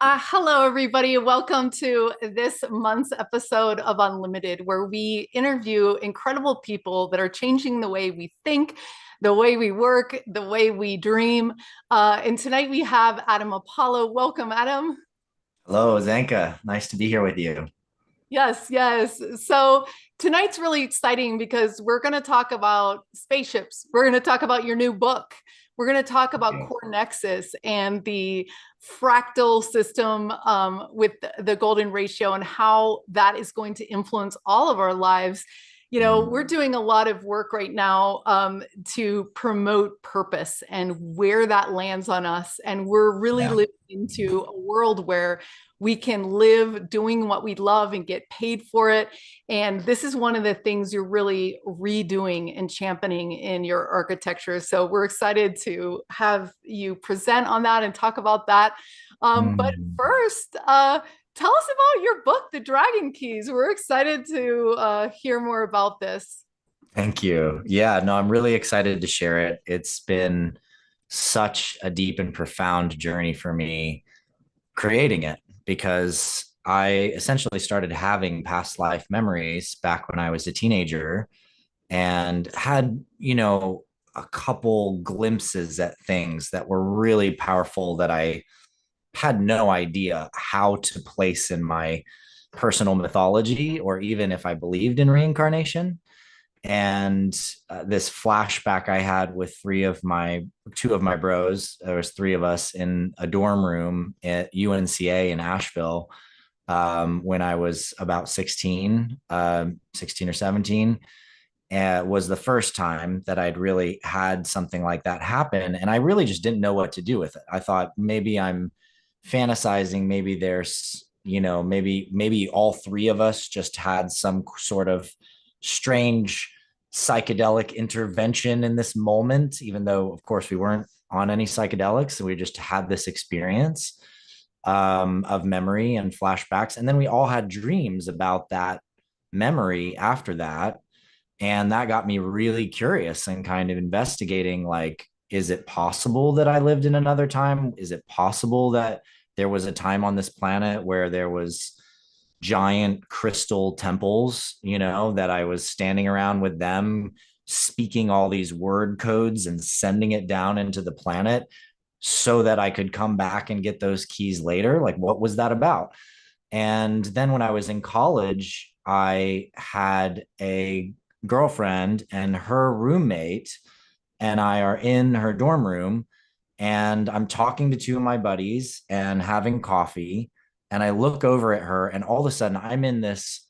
Hello, everybody. Welcome to this month's episode of Unlimited, where we interview incredible people that are changing the way we think, the way we work, the way we dream. And tonight we have Adam Apollo. Welcome, Adam. Hello, Zanka. Nice to be here with you. Yes, yes. So tonight's really exciting because we're going to talk about spaceships. We're going to talk about your new book. We're going to talk about Yeah. CoreNexus and the fractal system with the golden ratio and how that is going to influence all of our lives. You know, we're Mm, doing a lot of work right now to promote purpose and where that lands on us. And we're really yeah. living into a world where we can live doing what we love and get paid for it. And this is one of the things you're really redoing and championing in your architecture. So we're excited to have you present on that and talk about that. But Mm, first, tell us about your book, The Dragon Keys. We're excited to hear more about this. Thank you. Yeah, no, I'm really excited to share it. It's been such a deep and profound journey for me creating it because I essentially started having past life memories back when I was a teenager and had, a couple glimpses at things that were really powerful that I had no idea how to place in my personal mythology or even if I believed in reincarnation. And this flashback I had with two of my bros, there was three of us in a dorm room at UNCA in Asheville when I was about 16 or 17. Was the first time that I'd really had something like that happen. And I really just didn't know what to do with it. I thought maybe I'm fantasizing, maybe there's, maybe all three of us just had some sort of strange psychedelic intervention in this moment, even though, of course, we weren't on any psychedelics. And we just had this experience of memory and flashbacks. And then we all had dreams about that memory after that. And that got me really curious and kind of investigating like, is it possible that I lived in another time? Is it possible that there was a time on this planet where there was giant crystal temples, that I was standing around with them, speaking all these word codes and sending it down into the planet so that I could come back and get those keys later? Like, what was that about? And then when I was in college, I had a girlfriend and her roommate and I are in her dorm room and I'm talking to two of my buddies and having coffee. And I look over at her, and all of a sudden, I'm in this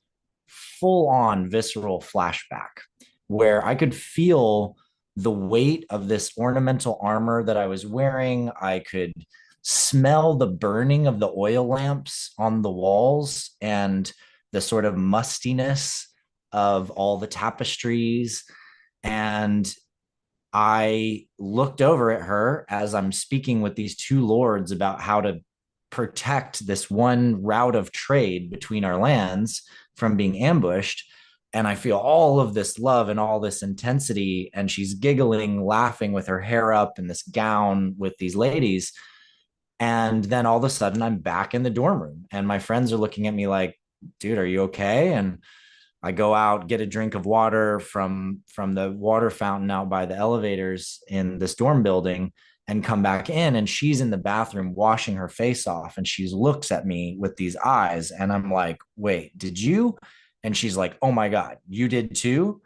full on visceral flashback where I could feel the weight of this ornamental armor that I was wearing. I could smell the burning of the oil lamps on the walls and the sort of mustiness of all the tapestries. And I looked over at her as I'm speaking with these two lords about how to protect this one route of trade between our lands from being ambushed. And I feel all of this love and all this intensity. And she's giggling, laughing with her hair up in this gown with these ladies. And then all of a sudden, I'm back in the dorm room, and my friends are looking at me like, dude, are you okay? And I go out, get a drink of water from the water fountain out by the elevators in this dorm building and come back in, and she's in the bathroom washing her face off, and she looks at me with these eyes, and I'm like, "Wait, did you?" And she's like, "Oh my god, you did too?"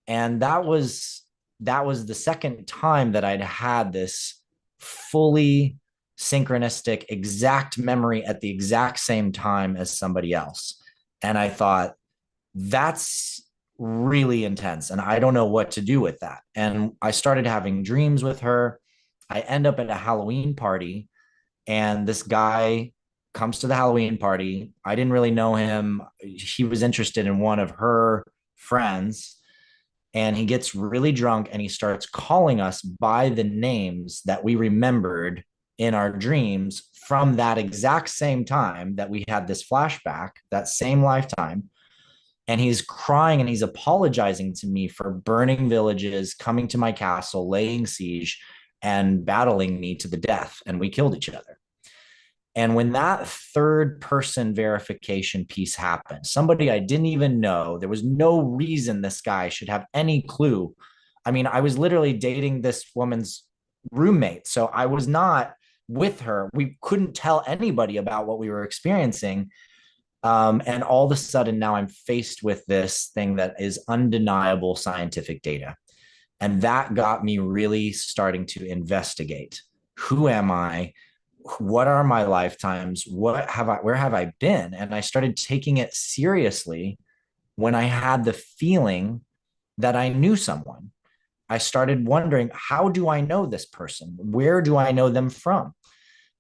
And that was the second time that I'd had this fully synchronistic exact memory at the exact same time as somebody else. And I thought, that's really intense. And I don't know what to do with that. And I started having dreams with her. I end up at a Halloween party, and this guy comes to the Halloween party. I didn't really know him. He was interested in one of her friends, and he gets really drunk and he starts calling us by the names that we remembered in our dreams from that exact same time that we had this flashback, that same lifetime. And he's crying and he's apologizing to me for burning villages, coming to my castle, laying siege, and battling me to the death. And we killed each other. And when that third person verification piece happened, somebody I didn't even know, there was no reason this guy should have any clue. I mean, I was literally dating this woman's roommate. So I was not with her. We couldn't tell anybody about what we were experiencing. And all of a sudden, now I'm faced with this thing that is undeniable scientific data. And that got me really starting to investigate. Who am I? What are my lifetimes? Where have I been? And I started taking it seriously when I had the feeling that I knew someone. I started wondering, how do I know this person? Where do I know them from?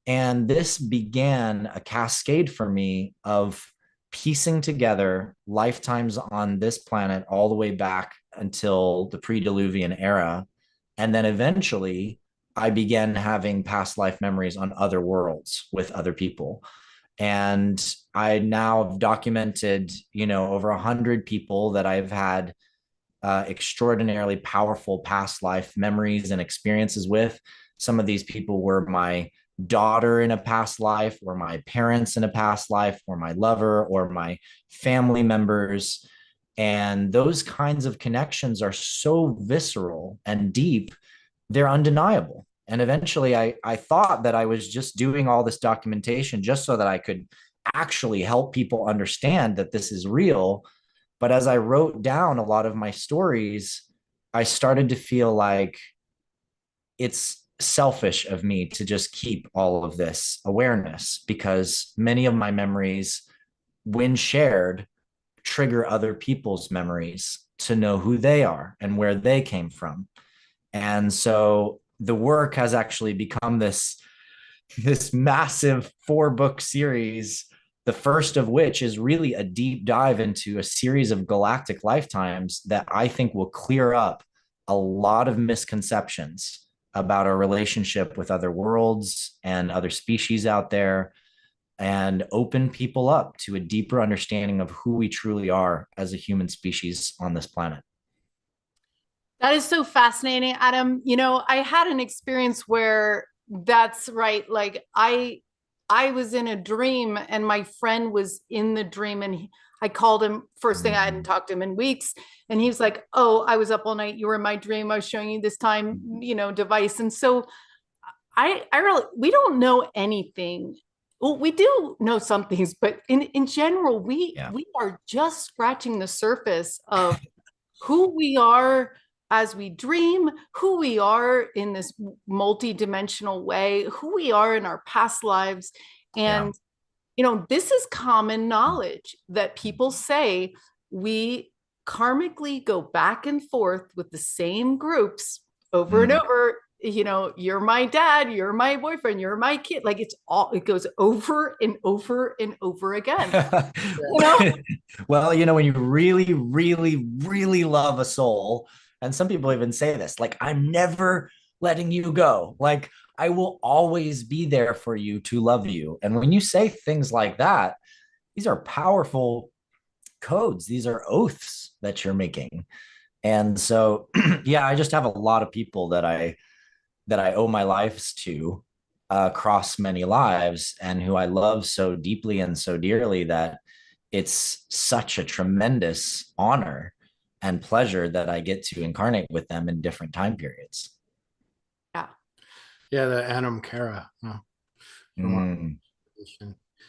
And this began a cascade for me of piecing together lifetimes on this planet all the way back until the pre-Diluvian era. And then eventually I began having past life memories on other worlds with other people. And I now have documented, over 100 people that I've had extraordinarily powerful past life memories and experiences with. Some of these people were my daughter in a past life, or my parents in a past life, or my lover, or my family members. And those kinds of connections are so visceral and deep, they're undeniable. And eventually I thought that I was just doing all this documentation just so that I could actually help people understand that this is real. But as I wrote down a lot of my stories, I started to feel like it's selfish of me to just keep all of this awareness, because many of my memories, when shared, trigger other people's memories to know who they are and where they came from. And so the work has actually become this massive 4-book series, the first of which is really a deep dive into a series of galactic lifetimes that I think will clear up a lot of misconceptions about our relationship with other worlds and other species out there, and open people up to a deeper understanding of who we truly are as a human species on this planet. That is so fascinating, Adam. I had an experience where that's right. Like I was in a dream and my friend was in the dream, and I called him first thing. I hadn't talked to him in weeks, and he was like, "Oh, I was up all night. You were in my dream. I was showing you this time, device." And so I really, we don't know anything. Well, we do know some things, but in general, we are just scratching the surface of who we are as we dream, who we are in this multi-dimensional way, who we are in our past lives. And, this is common knowledge that people say we karmically go back and forth with the same groups over and over. You're my dad, you're my boyfriend, you're my kid. Like it goes over and over and over again. Well, when you really, really, really love a soul, and some people even say this, like, I'm never letting you go. Like, I will always be there for you to love you. And when you say things like that, these are powerful codes. These are oaths that you're making. And so, yeah, I just have a lot of people that I owe my lives to across many lives, and who I love so deeply and so dearly that it's such a tremendous honor and pleasure that I get to incarnate with them in different time periods. Yeah. Yeah, the Anam Cara. Yeah, the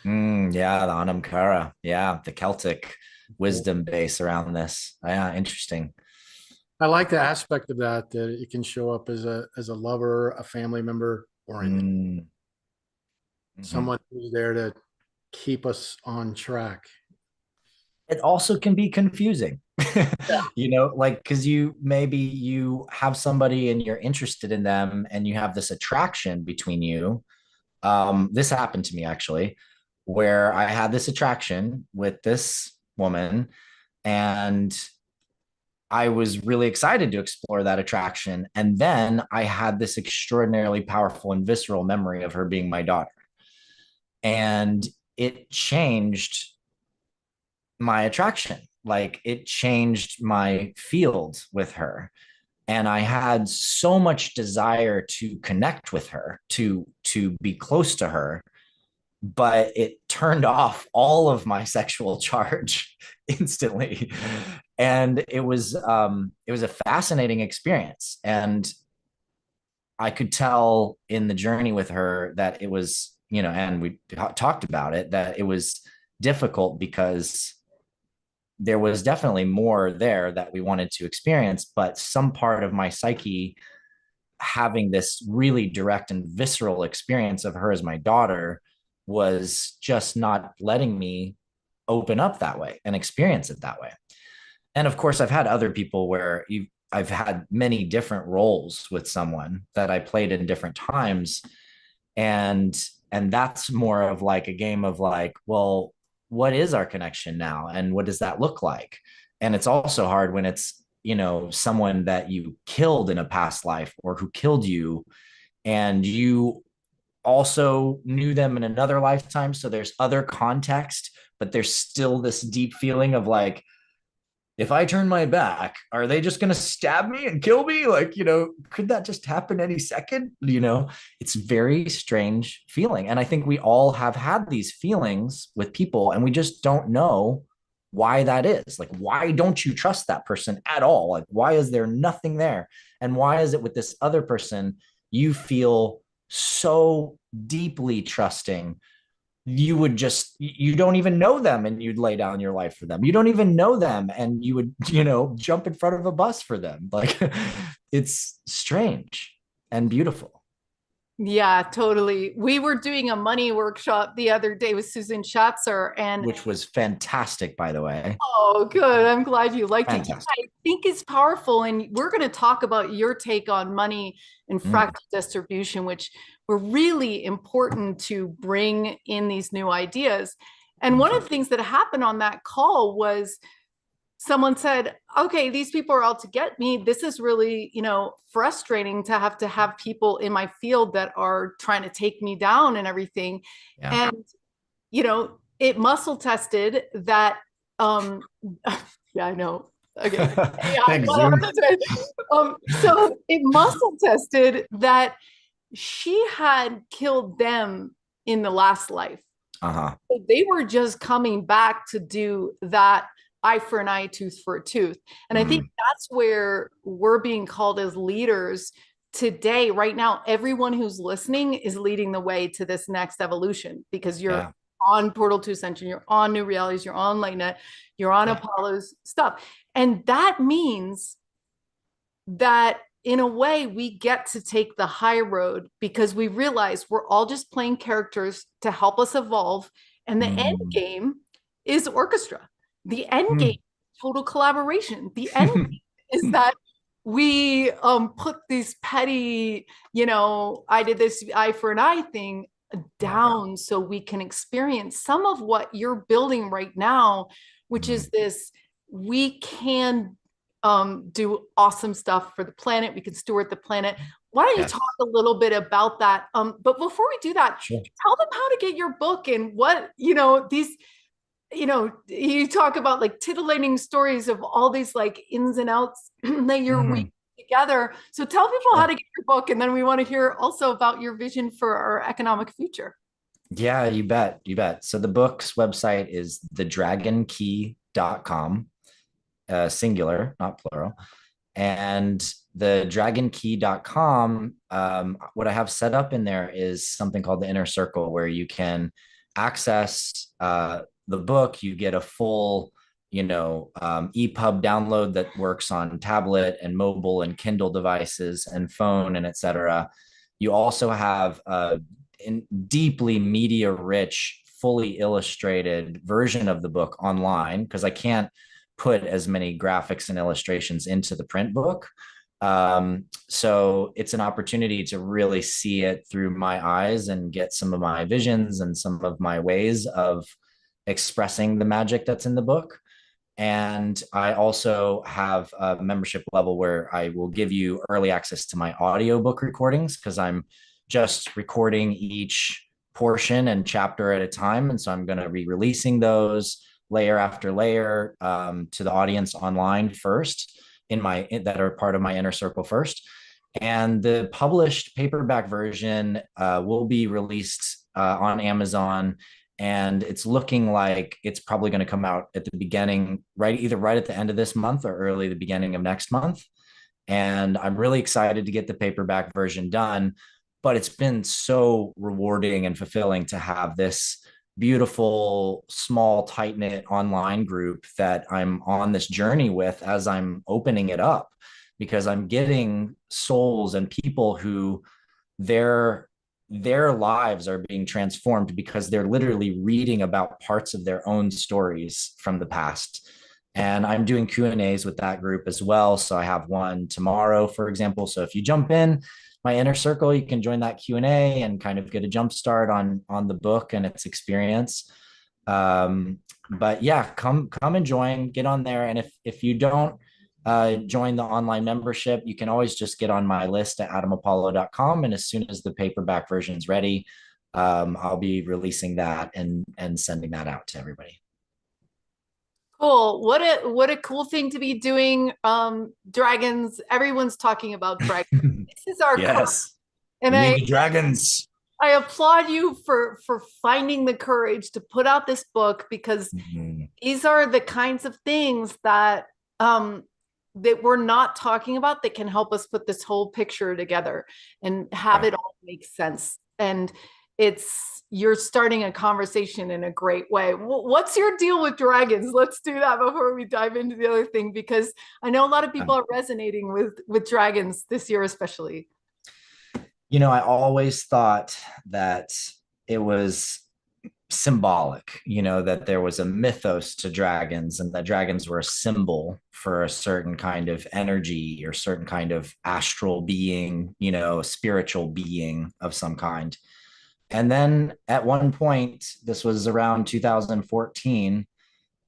Anam Cara. Yeah, the Celtic wisdom base around this. Yeah, interesting. I like the aspect of that it can show up as a lover, a family member, or someone who's there to keep us on track. It also can be confusing. Like, because you have somebody and you're interested in them and you have this attraction between you. This happened to me actually, where I had this attraction with this woman, and I was really excited to explore that attraction. And then I had this extraordinarily powerful and visceral memory of her being my daughter. And it changed my attraction. Like, it changed my field with her. And I had so much desire to connect with her, to be close to her, but it turned off all of my sexual charge instantly. And it was a fascinating experience. And I could tell in the journey with her that it was, you know, and we talked about it, that it was difficult because there was definitely more there that we wanted to experience, but some part of my psyche having this really direct and visceral experience of her as my daughter was just not letting me open up that way and experience it that way. And of course, I've had other people where I've had many different roles with someone that I played in different times. And that's more of like a game of like, well, what is our connection now? And what does that look like? And it's also hard when it's, you know, someone that you killed in a past life or who killed you, and you also knew them in another lifetime. So there's other context, but there's still this deep feeling of like, if I turn my back, are they just going to stab me and kill me? Like, you know, could that just happen any second? You know, it's very strange feeling. And I think we all have had these feelings with people, and we just don't know why that is. Like, why don't you trust that person at all? Like, why is there nothing there? And why is it with this other person, you feel so deeply trusting, you would just, you don't even know them and you'd lay down your life for them. You don't even know them and you would, you know, jump in front of a bus for them. Like it's strange and beautiful. Yeah, totally. We were doing a money workshop the other day with Susan Schatzer, and Which was fantastic, by the way. oh, good. I'm glad you liked it. Yeah, Fantastic. I think it's powerful. And we're going to talk about your take on money and Mm, fractal distribution, which were really important to bring in these new ideas. And one of the things that happened on that call was someone said, okay, these people are out to get me. This is really, you know, frustrating to have people in my field that are trying to take me down and everything. yeah. And, you know, it muscle tested that, um, yeah, I know. Okay. Yeah, Thanks, Zoom. so it muscle tested that she had killed them in the last life. Uh-huh. So they were just coming back to do that eye for an eye, tooth for a tooth. And I think that's where we're being called as leaders today. Right now, everyone who's listening is leading the way to this next evolution, because you're Yeah. on Portal to Ascension, you're on New Realities, you're on LightNet, you're on Apollo's stuff. And that means that in a way we get to take the high road, because we realize we're all just playing characters to help us evolve. And the end game is orchestra. The end game, total collaboration. The end game is that we put these petty, you know, I did this eye for an eye thing down so we can experience some of what you're building right now, which is this, we can do awesome stuff for the planet. We can steward the planet. Why don't you talk a little bit about that? But before we do that, tell them how to get your book and what, you know, these, you know, you talk about like titillating stories of all these like ins and outs that you're weaving together. So tell people how to get your book. And then we want to hear also about your vision for our economic future. Yeah, you bet. You bet. So the book's website is thedragonkey.com, singular, not plural. And the dragonkey.com, what I have set up in there is something called the Inner Circle, where you can access the book. You get a full, you know, EPUB download that works on tablet and mobile and Kindle devices and phone and etc. You also have a deeply media rich, fully illustrated version of the book online, because I can't put as many graphics and illustrations into the print book. So it's an opportunity to really see it through my eyes and get some of my visions and some of my ways of expressing the magic that's in the book. And I also have a membership level where I will give you early access to my audiobook recordings, because I'm just recording each portion and chapter at a time. And so I'm going to be releasing those layer after layer to the audience online first, that are part of my Inner Circle first. And the published paperback version will be released on Amazon, and it's looking like it's probably going to come out at the beginning, either right at the end of this month or early the beginning of next month. And I'm really excited to get the paperback version done. But it's been so rewarding and fulfilling to have this beautiful, small, tight knit online group that I'm on this journey with as I'm opening it up, because I'm getting souls and people who their lives are being transformed because they're literally reading about parts of their own stories from the past. And I'm doing Q&As with that group as well. So I have one tomorrow, for example. So if you jump in my inner circle, you can join that Q&A and kind of get a jump start on the book and its experience. But yeah, come and join, get on there. And if you don't join the online membership, you can always just get on my list at adamapollo.com. And as soon as the paperback version is ready, I'll be releasing that and sending that out to everybody. Cool. What a cool thing to be doing. Dragons. Everyone's talking about dragons. This is our yes. And we need the dragons. I applaud you for finding the courage to put out this book, because these are the kinds of things that that we're not talking about that can help us put this whole picture together and have it all make sense. And you're starting a conversation in a great way. What's your deal with dragons? Let's do that before we dive into the other thing, because I know a lot of people are resonating with dragons this year, especially. You know, I always thought that it was symbolic, that there was a mythos to dragons, and that dragons were a symbol for a certain kind of energy or certain kind of astral being, a spiritual being of some kind. And then at one point, this was around 2014,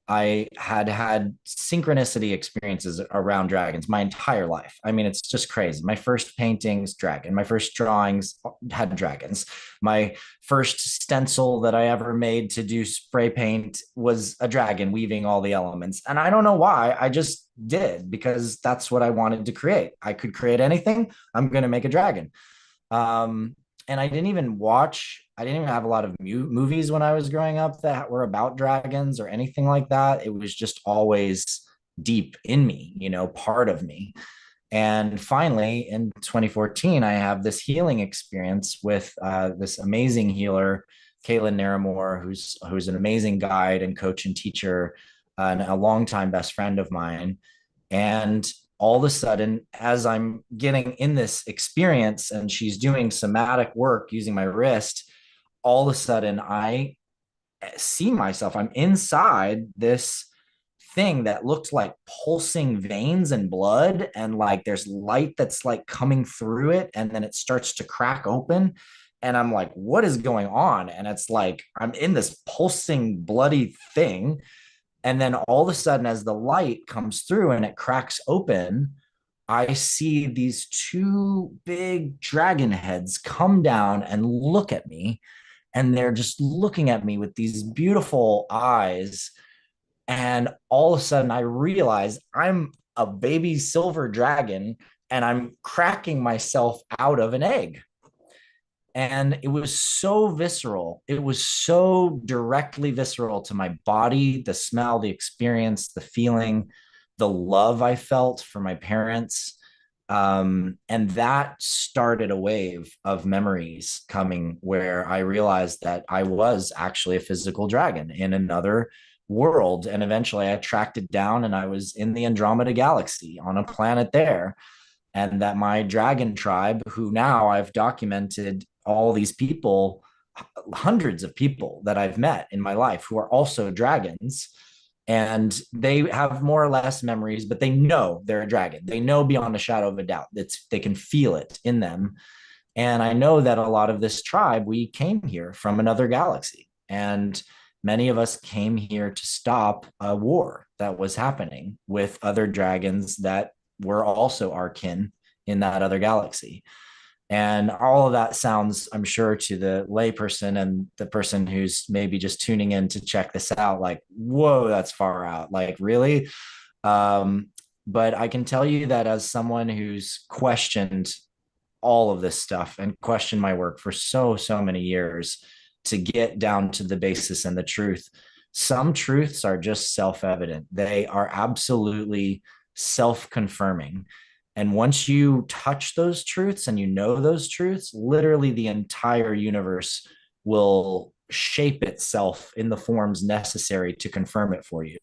I had synchronicity experiences around dragons my entire life. I mean, it's just crazy. My first paintings, dragon. My first drawings had dragons. My first stencil that I ever made to do spray paint was a dragon weaving all the elements. And I don't know why. I just did, because that's what I wanted to create. I could create anything. I'm going to make a dragon. And I didn't even have a lot of movies when I was growing up that were about dragons or anything like that. It was just always deep in me, part of me. And finally, in 2014, I have this healing experience with this amazing healer, Caitlin Naramore, who's an amazing guide and coach and teacher, and a longtime best friend of mine. And all of a sudden, as I'm getting in this experience and she's doing somatic work using my wrist, all of a sudden I see myself, I'm inside this thing that looked like pulsing veins and blood, and like there's light that's like coming through it, and then it starts to crack open, and I'm like, what is going on? And it's like I'm in this pulsing bloody thing. And then all of a sudden, as the light comes through and it cracks open, I see these two big dragon heads come down and look at me. And they're just looking at me with these beautiful eyes. And all of a sudden, I realize I'm a baby silver dragon and I'm cracking myself out of an egg. And it was so visceral. It was so directly visceral to my body, the smell, the experience, the feeling, the love I felt for my parents. And that started a wave of memories coming, where I realized that I was actually a physical dragon in another world. And eventually I tracked it down, and I was in the Andromeda galaxy on a planet there. And that my dragon tribe, who now I've documented all these people, hundreds of people that I've met in my life who are also dragons, and they have more or less memories, but they know they're a dragon. They know beyond a shadow of a doubt. They can feel it in them. And I know that a lot of this tribe, we came here from another galaxy, and many of us came here to stop a war that was happening with other dragons that were also our kin in that other galaxy. And all of that sounds, I'm sure, to the layperson and the person who's maybe just tuning in to check this out, like, whoa, that's far out. Like, really? But I can tell you that as someone who's questioned all of this stuff and questioned my work for so many years, to get down to the basis and the truth. Some truths are just self-evident. They are absolutely self-confirming. And once you touch those truths and you know those truths, literally the entire universe will shape itself in the forms necessary to confirm it for you.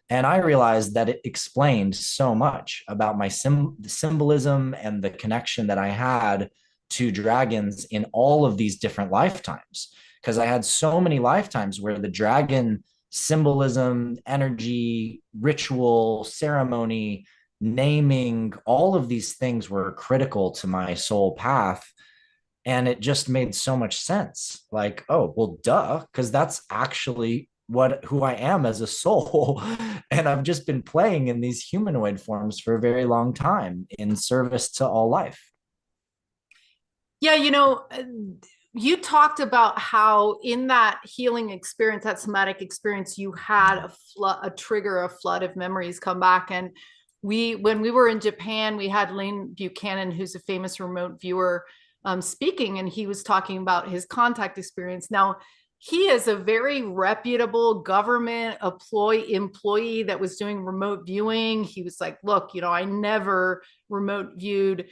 And I realized that it explained so much about my symbolism and the connection that I had to dragons in all of these different lifetimes. Because I had so many lifetimes where the dragon symbolism, energy, ritual, ceremony, naming, all of these things were critical to my soul path. And it just made so much sense. Like, oh, well, duh, because that's actually who I am as a soul. And I've just been playing in these humanoid forms for a very long time in service to all life. Yeah, you talked about how in that healing experience, that somatic experience, you had a trigger, a flood of memories come back. And when we were in Japan, we had Lane Buchanan, who's a famous remote viewer, speaking, and he was talking about his contact experience. Now, he is a very reputable government employee that was doing remote viewing. He was like, look, I never remote viewed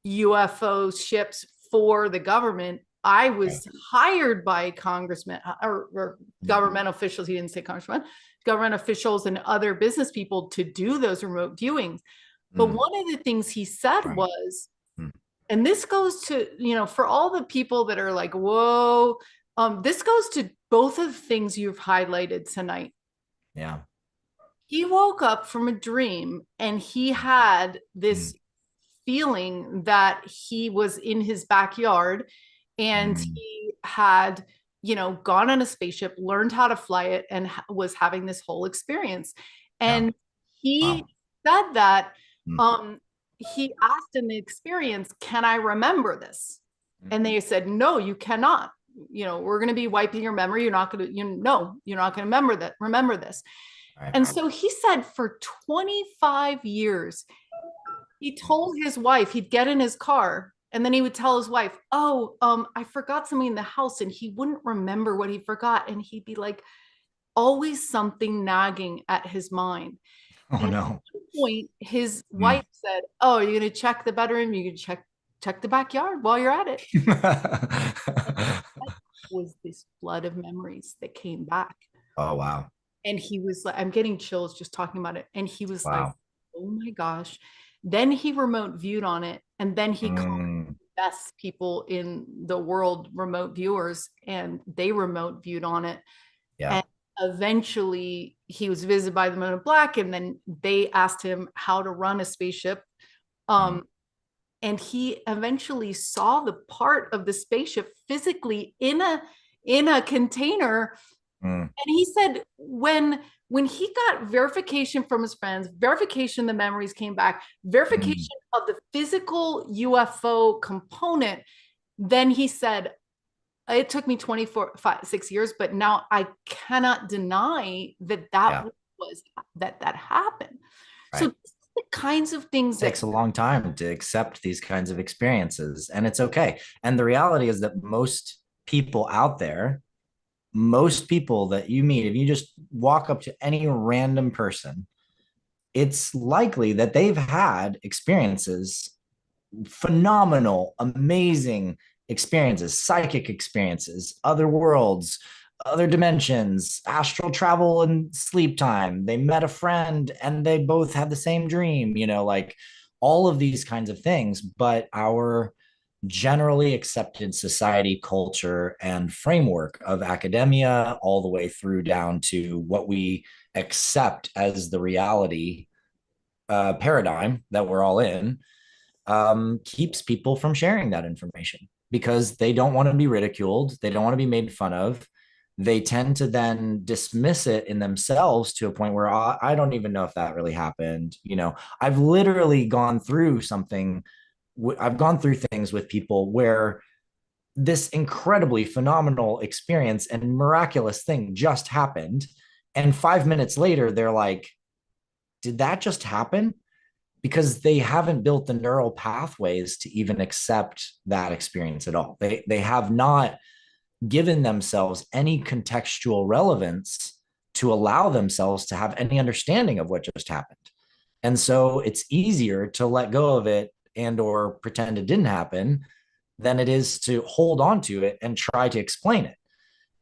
UFO ships for the government. I was hired by congressmen or government officials. He didn't say congressman, government officials and other business people to do those remote viewings. But one of the things he said was, and this goes to, for all the people that are like, whoa, this goes to both of the things you've highlighted tonight. Yeah. He woke up from a dream and he had this feeling that he was in his backyard and he had, gone on a spaceship, learned how to fly it, and was having this whole experience. And he said that he asked in the experience, can I remember this? And they said, no, you cannot. We're going to be wiping your memory. You're not going to, you're not going to remember this. Right. And so he said for 25 years, he told his wife, he'd get in his car and then he would tell his wife, I forgot something in the house, and he wouldn't remember what he forgot. And he'd be like, always something nagging at his mind. Oh, and no. At one point, his wife said, oh, you're going to check the bedroom? You can check the backyard while you're at it. Was this flood of memories that came back. Oh, wow. And he was like, I'm getting chills just talking about it. And he was wow. like, oh my gosh. Then he remote viewed on it. And then he called the best people in the world remote viewers, and they remote viewed on it. Yeah. And eventually he was visited by the Men in Black, and then they asked him how to run a spaceship. And he eventually saw the part of the spaceship physically in a container. And he said when he got verification from his friends, verification the memories came back, verification of the physical UFO component, then he said, it took me 6 years, but now I cannot deny that was that happened. Right. So the kinds of things it takes a long time to accept these kinds of experiences, and it's okay. And the reality is that most people out there, most people that you meet, if you just walk up to any random person, it's likely that they've had experiences, phenomenal, amazing experiences, psychic experiences, other worlds, other dimensions, astral travel and sleep time. They met a friend and they both had the same dream, like all of these kinds of things. But our generally accepted society, culture, and framework of academia, all the way through down to what we accept as the reality paradigm that we're all in, keeps people from sharing that information because they don't want to be ridiculed. They don't want to be made fun of. They tend to then dismiss it in themselves to a point where I don't even know if that really happened. I've literally gone through something. I've gone through things with people where this incredibly phenomenal experience and miraculous thing just happened. And 5 minutes later, they're like, did that just happen? Because they haven't built the neural pathways to even accept that experience at all. They have not given themselves any contextual relevance to allow themselves to have any understanding of what just happened. And so it's easier to let go of it and or pretend it didn't happen than it is to hold on to it and try to explain it.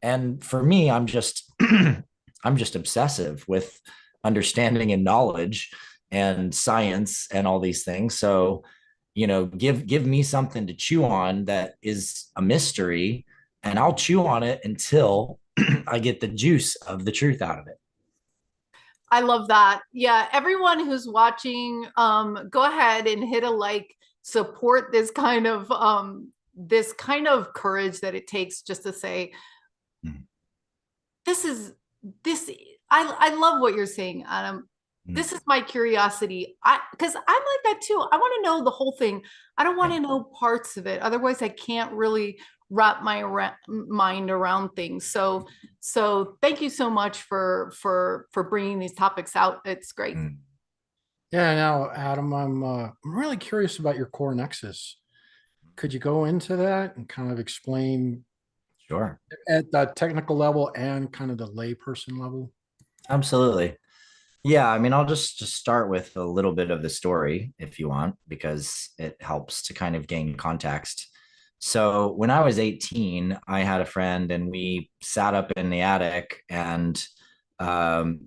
And for me, I'm just I'm just obsessive with understanding and knowledge and science and all these things. So, give me something to chew on that is a mystery, and I'll chew on it until I get the juice of the truth out of it. I love that. Yeah, everyone who's watching, go ahead and hit a like, support this kind of courage that it takes just to say, this is this I love what you're saying, Adam. This is my curiosity. Because I'm like that too. I want to know the whole thing. I don't want to know parts of it. Otherwise, I can't really wrap my mind around things. So thank you so much for bringing these topics out. It's great. Yeah, now, Adam, I'm really curious about your CoreNexus. Could you go into that and kind of explain Sure. at the technical level and kind of the layperson level? Absolutely. Yeah, I mean, I'll just start with a little bit of the story if you want, because it helps to kind of gain context. So when I was 18, I had a friend and we sat up in the attic and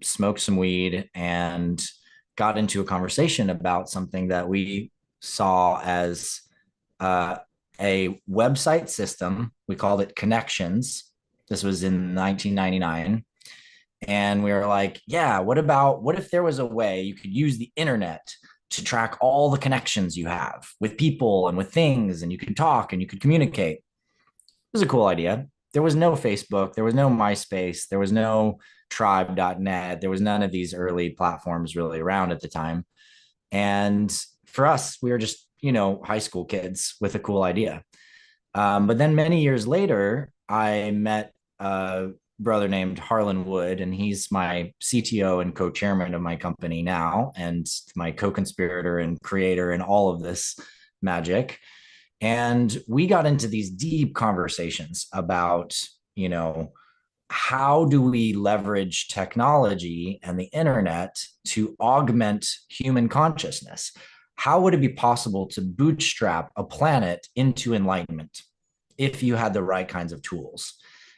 smoked some weed and got into a conversation about something that we saw as uh, a website system. We called it Connections. This was in 1999. And we were like, yeah, what if there was a way you could use the internet to track all the connections you have with people and with things, and you could talk and you could communicate? It was a cool idea. There was no Facebook, there was no MySpace, there was no tribe.net, there was none of these early platforms really around at the time. And for us, we were just, high school kids with a cool idea. But then many years later, I met a brother named Harlan Wood, and he's my CTO and co-chairman of my company now, and my co-conspirator and creator and all of this magic. And we got into these deep conversations about, how do we leverage technology and the internet to augment human consciousness? How would it be possible to bootstrap a planet into enlightenment if you had the right kinds of tools?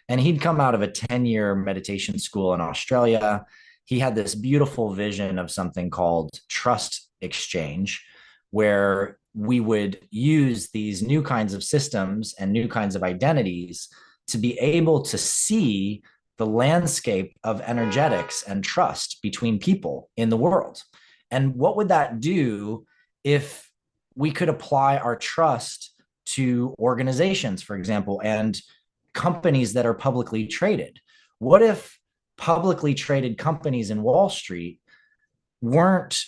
And he'd come out of a 10-year meditation school in Australia. He had this beautiful vision of something called trust exchange, where we would use these new kinds of systems and new kinds of identities to be able to see the landscape of energetics and trust between people in the world. And what would that do if we could apply our trust to organizations, for example, and companies that are publicly traded? What if publicly traded companies in Wall Street weren't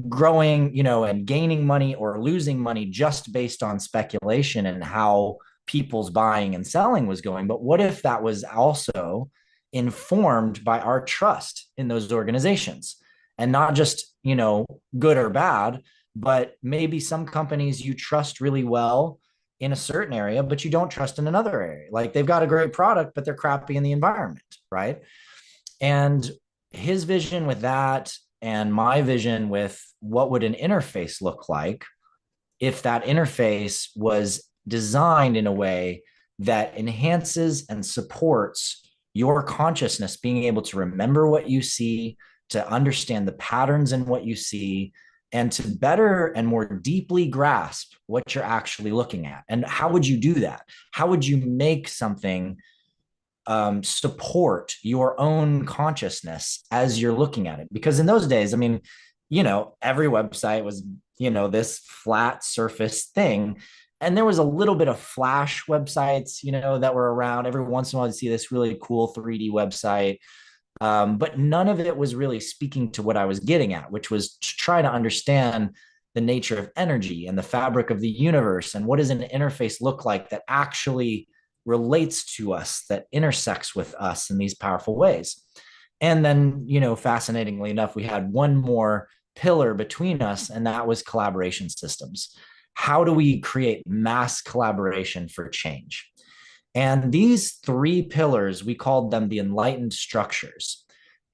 growing, and gaining money or losing money just based on speculation and how people's buying and selling was going? But what if that was also informed by our trust in those organizations, and not just, good or bad, but maybe some companies you trust really well in a certain area, but you don't trust in another area. Like they've got a great product, but they're crappy in the environment, right? And his vision with that and my vision with what would an interface look like if that interface was designed in a way that enhances and supports your consciousness being able to remember what you see, to understand the patterns in what you see, and to better and more deeply grasp what you're actually looking at. And how would you do that? How would you make something support your own consciousness as you're looking at it? Because in those days, I mean, every website was, this flat surface thing. And there was a little bit of flash websites, that were around. Every once in a while, I'd see this really cool 3D website. But none of it was really speaking to what I was getting at, which was to try to understand the nature of energy and the fabric of the universe. And what does an interface look like that actually relates to us, that intersects with us in these powerful ways? And then, fascinatingly enough, we had one more pillar between us, and that was collaboration systems. How do we create mass collaboration for change? And these three pillars, we called them the enlightened structures.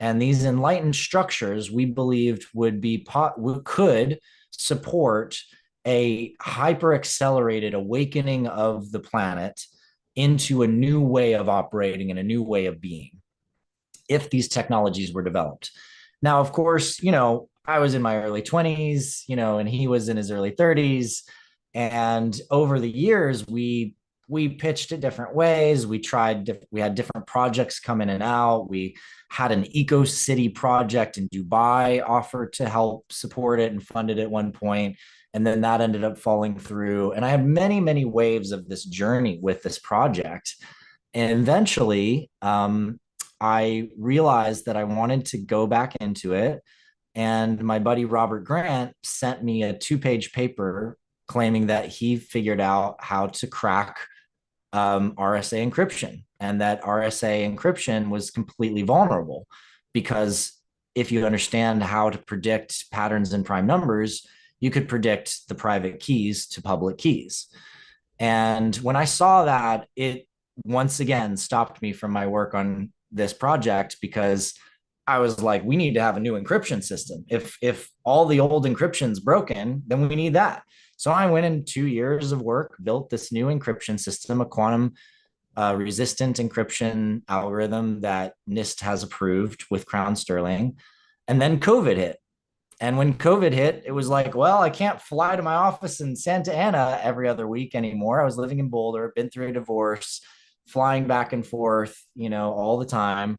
And these enlightened structures, we believed could support a hyper accelerated awakening of the planet into a new way of operating and a new way of being if these technologies were developed. Now, of course, I was in my early 20s, and he was in his early 30s. And over the years, we pitched it different ways. We had different projects come in and out. We had an eco city project in Dubai offered to help support it and fund it at one point. And then that ended up falling through. And I had many, many waves of this journey with this project. And eventually, I realized that I wanted to go back into it. And my buddy Robert Grant sent me a 2-page paper claiming that he figured out how to crack RSA encryption, and that RSA encryption was completely vulnerable because if you understand how to predict patterns in prime numbers, you could predict the private keys to public keys. And when I saw that, it once again stopped me from my work on this project because I was like, we need to have a new encryption system. If all the old encryption's broken, then we need that. So I went in 2 years of work, built this new encryption system, a quantum resistant encryption algorithm that NIST has approved with Crown Sterling. And then COVID hit. And when COVID hit, it was like, well, I can't fly to my office in Santa Ana every other week anymore. I was living in Boulder, been through a divorce, flying back and forth, all the time.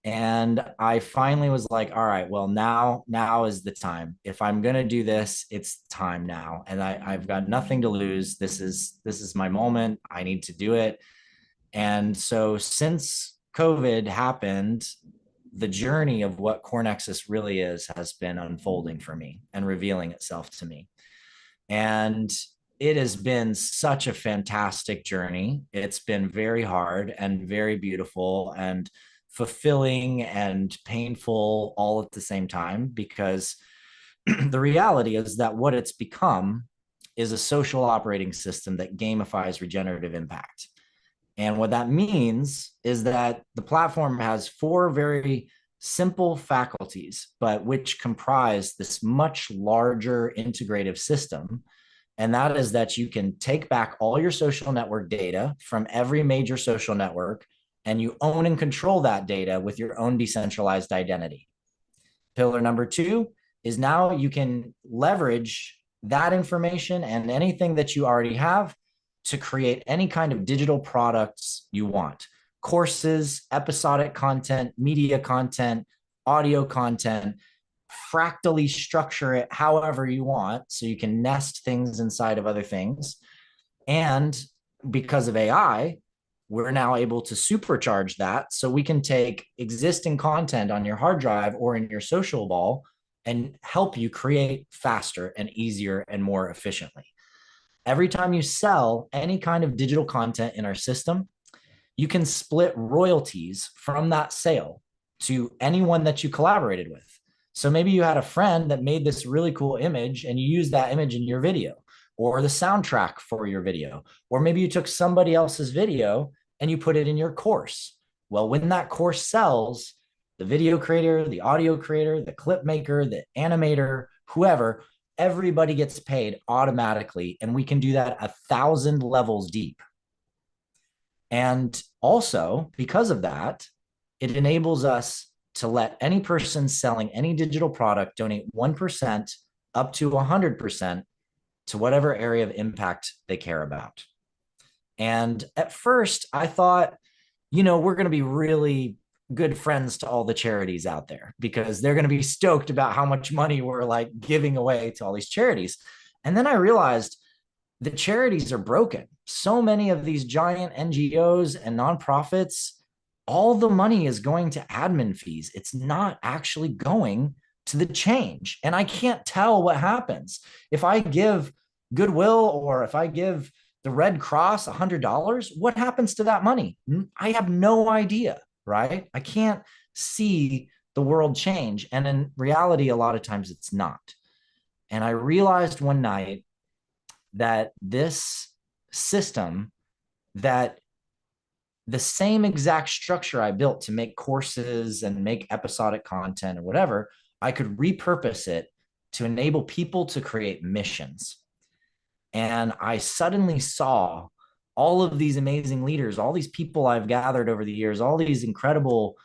And I finally was like, all right, well, now is the time. If I'm going to do this, it's time now. And I've got nothing to lose. This is my moment. I need to do it. And so since COVID happened, the journey of what CoreNexus really is has been unfolding for me and revealing itself to me. And it has been such a fantastic journey. It's been very hard and very beautiful and fulfilling and painful all at the same time, because the reality is that what it's become is a social operating system that gamifies regenerative impact. And what that means is that the platform has 4 very simple faculties, but which comprise this much larger integrative system. And that is that you can take back all your social network data from every major social network, and you own and control that data with your own decentralized identity. Pillar number 2 is now you can leverage that information and anything that you already have to create any kind of digital products you want. Courses, episodic content, media content, audio content, fractally structure it however you want so you can nest things inside of other things. And because of AI, we're now able to supercharge that so we can take existing content on your hard drive or in your social ball and help you create faster and easier and more efficiently. Every time you sell any kind of digital content in our system, you can split royalties from that sale to anyone that you collaborated with. So maybe you had a friend that made this really cool image and you used that image in your video or the soundtrack for your video. Or maybe you took somebody else's video and you put it in your course. Well, when that course sells, the video creator, the audio creator, the clip maker, the animator, whoever, everybody gets paid automatically. And we can do that 1,000 levels deep. And also, because of that, it enables us to let any person selling any digital product donate 1% up to 100% to whatever area of impact they care about. And at first, I thought, we're going to be really good friends to all the charities out there because they're going to be stoked about how much money we're like giving away to all these charities. And then I realized the charities are broken. So many of these giant NGOs and nonprofits, all the money is going to admin fees. It's not actually going to the change. And I can't tell what happens. If I give Goodwill or if I give the Red Cross $100, what happens to that money? I have no idea, right? I can't see the world change. And in reality, a lot of times it's not. And I realized one night that this system that the same exact structure I built to make courses and make episodic content or whatever, I could repurpose it to enable people to create missions. And I suddenly saw all of these amazing leaders, all these people I've gathered over the years, all these incredible,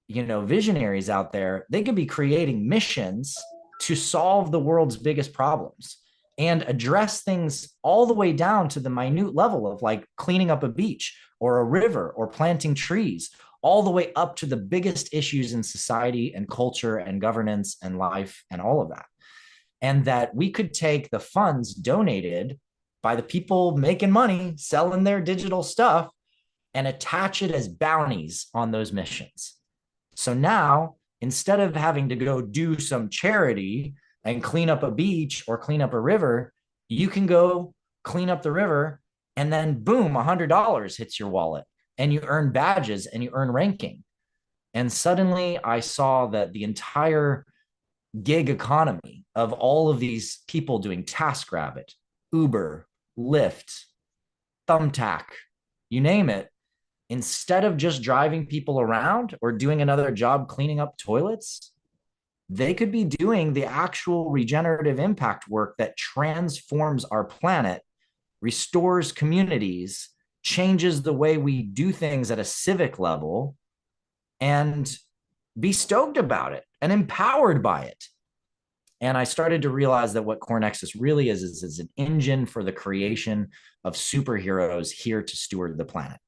visionaries out there. They could be creating missions to solve the world's biggest problems and address things all the way down to the minute level of like cleaning up a beach or a river or planting trees, all the way up to the biggest issues in society and culture and governance and life and all of that. And that we could take the funds donated by the people making money, selling their digital stuff, and attach it as bounties on those missions. So now, instead of having to go do some charity and clean up a beach or clean up a river, you can go clean up the river and then boom, $100 hits your wallet and you earn badges and you earn ranking. And suddenly I saw that the entire gig economy of all of these people doing TaskRabbit, Uber, Lyft, Thumbtack, you name it, instead of just driving people around or doing another job cleaning up toilets, they could be doing the actual regenerative impact work that transforms our planet, restores communities, changes the way we do things at a civic level, and be stoked about it and empowered by it. And I started to realize that what CoreNexus really is an engine for the creation of superheroes here to steward the planet.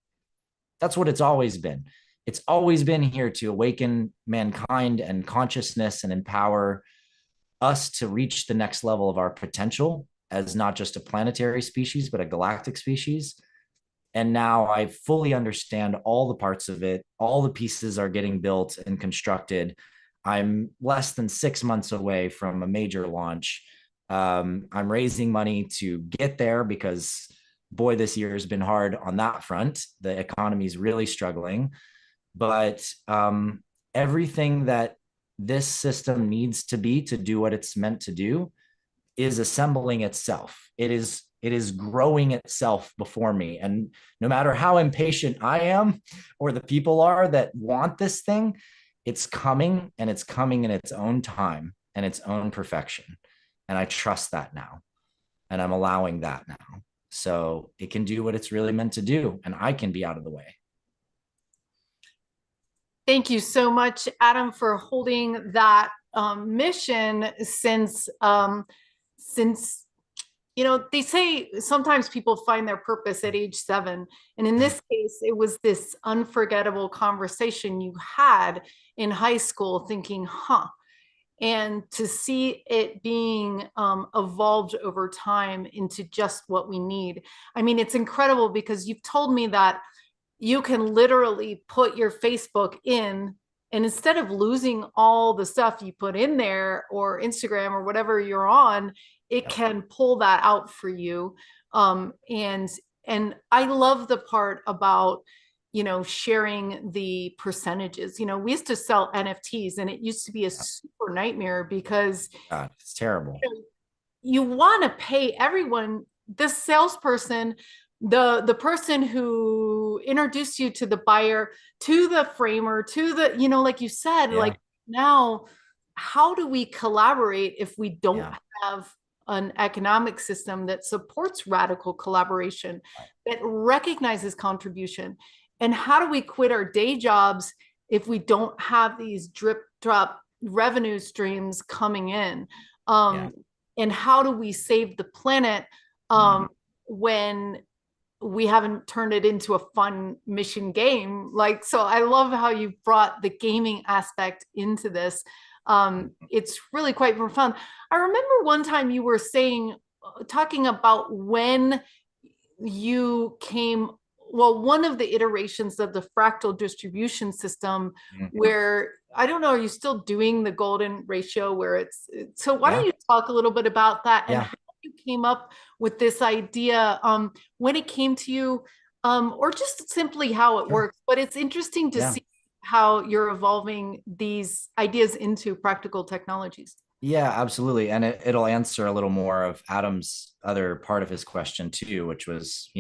That's what it's always been. It's always been here to awaken mankind and consciousness and empower us to reach the next level of our potential as not just a planetary species, but a galactic species. And now I fully understand all the parts of it. All the pieces are getting built and constructed. I'm less than 6 months away from a major launch. I'm raising money to get there because, boy, this year has been hard on that front. The economy is really struggling. But everything that this system needs to be to do what it's meant to do is assembling itself. It is growing itself before me. And no matter how impatient I am or the people are that want this thing, it's coming, and it's coming in its own time and its own perfection. And I trust that now. And I'm allowing that now. So it can do what it's really meant to do. And I can be out of the way. Thank you so much, Adam, for holding that mission since they say sometimes people find their purpose at age 7. And in this case, it was this unforgettable conversation you had in high school thinking, and to see it being evolved over time into just what we need. I mean, it's incredible because you've told me that you can literally put your Facebook in, and instead of losing all the stuff you put in there or Instagram or whatever you're on, it can pull that out for you. And I love the part about, sharing the percentages. We used to sell NFTs and it used to be a super nightmare because God, it's terrible. You want to pay everyone, the salesperson, the person who introduced you to the buyer, to the framer, to the, like you said, like now, how do we collaborate if we don't have an economic system that supports radical collaboration, that recognizes contribution? And how do we quit our day jobs if we don't have these drip drop revenue streams coming in? And how do we save the planet when we haven't turned it into a fun mission game? So I love how you brought the gaming aspect into this. It's really quite profound. I remember one time you were talking about when you came, one of the iterations of the fractal distribution system, where, I don't know, are you still doing the golden ratio where so why don't you talk a little bit about that and how you came up with this idea, when it came to you, or just simply how it works. But it's interesting to see how you're evolving these ideas into practical technologies. Yeah, absolutely. And it'll answer a little more of Adam's other part of his question too, which was,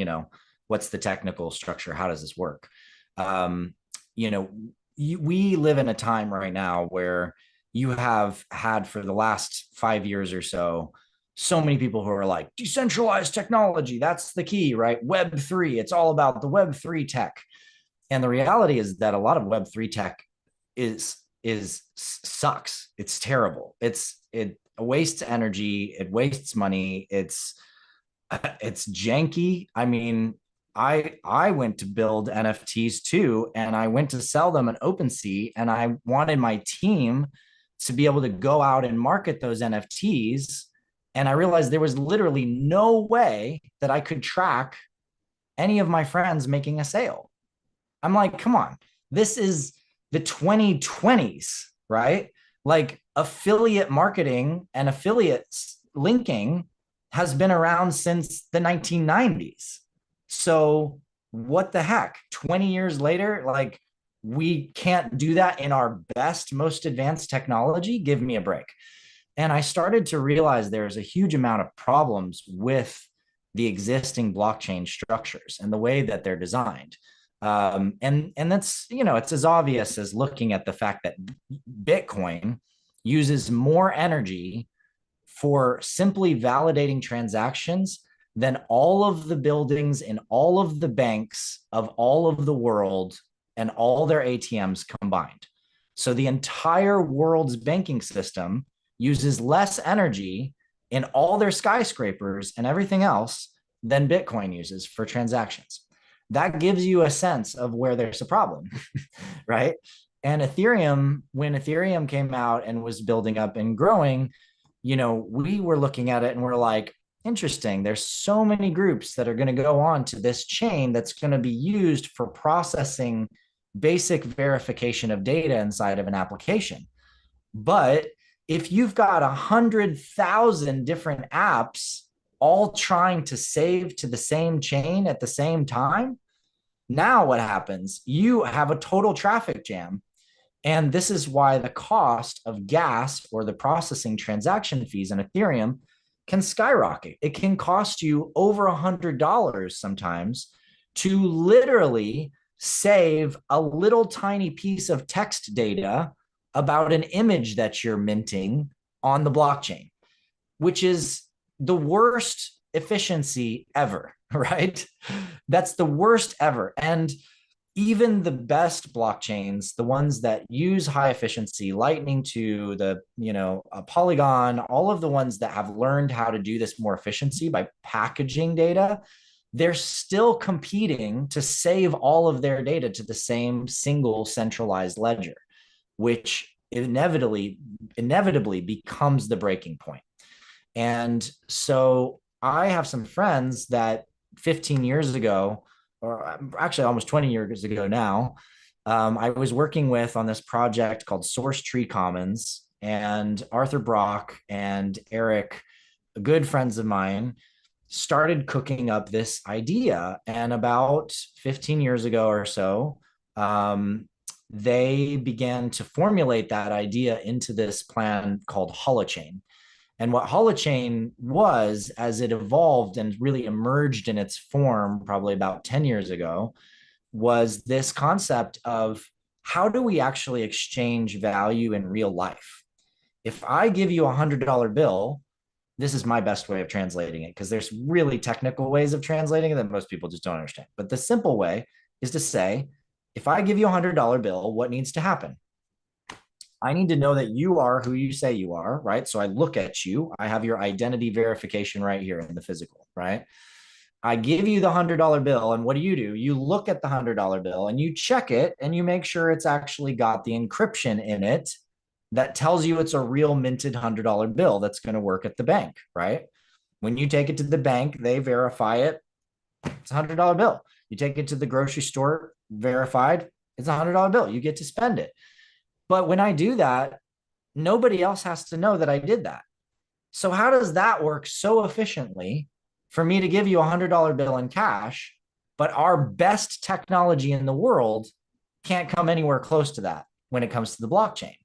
what's the technical structure? How does this work? Um, you know, we live in a time right now where you have had for the last 5 years or so many people who are like, decentralized technology, that's the key, right? Web3, it's all about the Web3 tech. And the reality is that a lot of Web3 tech is sucks. It's terrible. It wastes energy, it wastes money, it's janky. I mean, I went to build NFTs too, and I went to sell them on OpenSea, and I wanted my team to be able to go out and market those NFTs. And I realized there was literally no way that I could track any of my friends making a sale. I'm like, come on, this is the 2020s, right? Like affiliate marketing and affiliates linking has been around since the 1990s. So what the heck? 20 years later, like we can't do that in our best, most advanced technology? Give me a break. And I started to realize there's a huge amount of problems with the existing blockchain structures and the way that they're designed. And that's, it's as obvious as looking at the fact that Bitcoin uses more energy for simply validating transactions than all of the buildings in all of the banks of all of the world and all their ATMs combined. So the entire world's banking system uses less energy in all their skyscrapers and everything else than Bitcoin uses for transactions. That gives you a sense of where there's a problem, right? And Ethereum, when Ethereum came out and was building up and growing, we were looking at it and we're like, interesting, there's so many groups that are going to go on to this chain that's going to be used for processing basic verification of data inside of an application. But if you've got 100,000 different apps all trying to save to the same chain at the same time, now what happens? You have a total traffic jam. And this is why the cost of gas or the processing transaction fees in Ethereum can skyrocket. It can cost you over $100 sometimes to literally save a little tiny piece of text data about an image that you're minting on the blockchain, which is the worst efficiency ever, right? That's the worst ever. And even the best blockchains, the ones that use high efficiency, Lightning to the, a Polygon, all of the ones that have learned how to do this more efficiency by packaging data, they're still competing to save all of their data to the same single centralized ledger, which inevitably becomes the breaking point. And so I have some friends that 15 years ago, or actually almost 20 years ago now, I was working with on this project called Source Tree Commons, and Arthur Brock and Eric, good friends of mine, started cooking up this idea. And about 15 years ago or so, they began to formulate that idea into this plan called Holochain. And what Holochain was, as it evolved and really emerged in its form probably about 10 years ago, was this concept of how do we actually exchange value in real life? If I give you a $100 bill, this is my best way of translating it because there's really technical ways of translating it that most people just don't understand. But the simple way is to say, if I give you a $100 bill, what needs to happen? I need to know that you are who you say you are, right? So I look at you. I have your identity verification right here in the physical, right? I give you the $100 bill, and what do? You look at the $100 bill and you check it and you make sure it's actually got the encryption in it that tells you it's a real minted $100 bill that's going to work at the bank, right? When you take it to the bank, they verify it. It's a $100 bill. You take it to the grocery store, verified, it's a $100 bill. You get to spend it. But when I do that, nobody else has to know that I did that. So how does that work so efficiently for me to give you a $100 bill in cash, but our best technology in the world can't come anywhere close to that when it comes to the blockchain?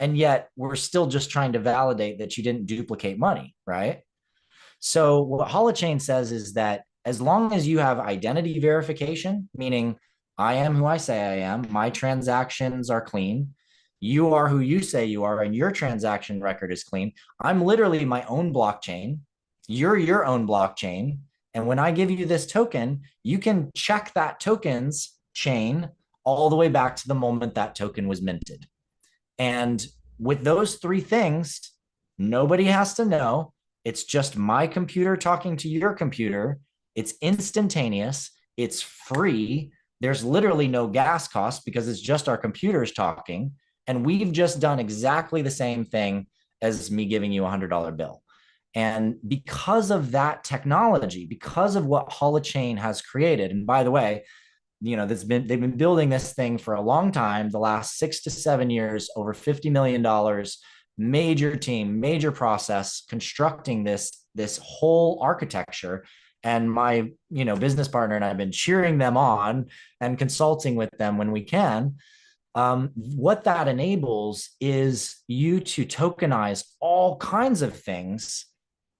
And yet we're still just trying to validate that you didn't duplicate money, right? So what Holochain says is that as long as you have identity verification, meaning I am who I say I am. My transactions are clean. You are who you say you are, and your transaction record is clean. I'm literally my own blockchain. You're your own blockchain. And when I give you this token, you can check that token's chain all the way back to the moment that token was minted. And with those three things, nobody has to know. It's just my computer talking to your computer. It's instantaneous. It's free. There's literally no gas cost because it's just our computers talking. And we've just done exactly the same thing as me giving you $100 bill. And because of that technology, because of what Holochain has created, and by the way, they've been building this thing for a long time, the last 6 to 7 years, over $50 million, major team, major process, constructing this whole architecture. And my business partner and I've been cheering them on and consulting with them when we can. What that enables is you to tokenize all kinds of things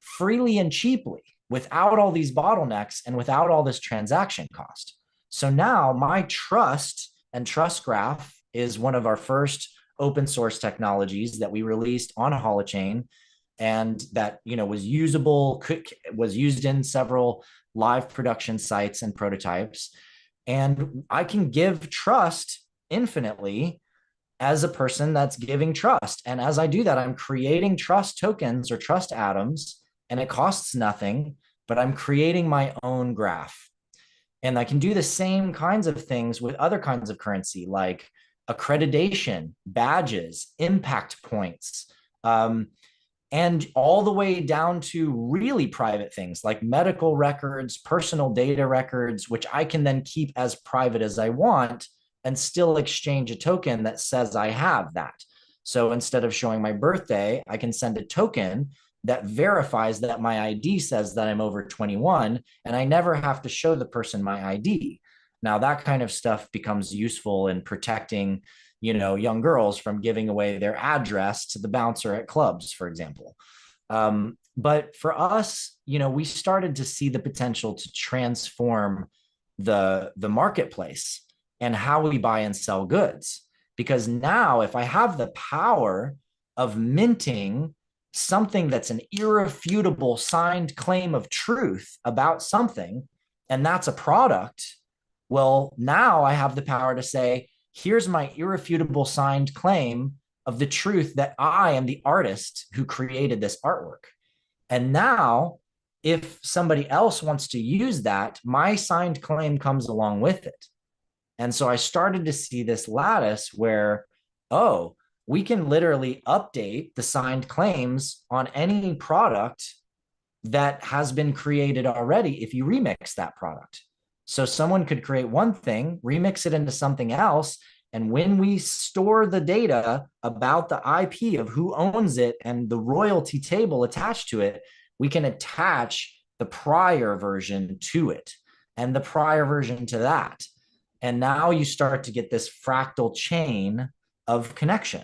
freely and cheaply without all these bottlenecks and without all this transaction cost. So now my trust and trust graph is one of our first open source technologies that we released on Holochain, and that was usable, was used in several live production sites and prototypes. And I can give trust infinitely as a person that's giving trust. And as I do that, I'm creating trust tokens or trust atoms, and it costs nothing, but I'm creating my own graph. And I can do the same kinds of things with other kinds of currency, like accreditation, badges, impact points, and all the way down to really private things like medical records, personal data records, which I can then keep as private as I want and still exchange a token that says I have that. So instead of showing my birthday, I can send a token that verifies that my ID says that I'm over 21, and I never have to show the person my ID. Now that kind of stuff becomes useful in protecting, young girls from giving away their address to the bouncer at clubs, for example. But for us, we started to see the potential to transform the marketplace and how we buy and sell goods. Because now if I have the power of minting something that's an irrefutable signed claim of truth about something, and that's a product, well, now I have the power to say, here's my irrefutable signed claim of the truth that I am the artist who created this artwork. And now, if somebody else wants to use that, my signed claim comes along with it. And so I started to see this lattice where, we can literally update the signed claims on any product that has been created already if you remix that product. So someone could create one thing, remix it into something else, and when we store the data about the IP of who owns it and the royalty table attached to it, we can attach the prior version to it and the prior version to that. And now you start to get this fractal chain of connection.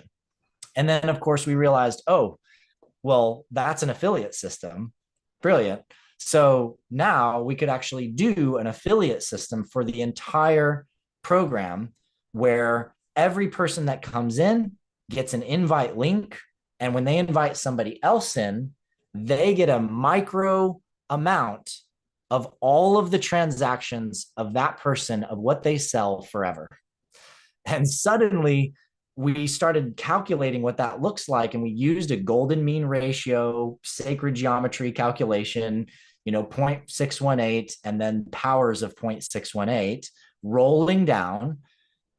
And then, of course, we realized, that's an affiliate system. Brilliant. So now we could actually do an affiliate system for the entire program where every person that comes in gets an invite link. And when they invite somebody else in, they get a micro amount of all of the transactions of that person, of what they sell forever. And suddenly we started calculating what that looks like. And we used a golden mean ratio, sacred geometry calculation, 0.618, and then powers of 0.618 rolling down.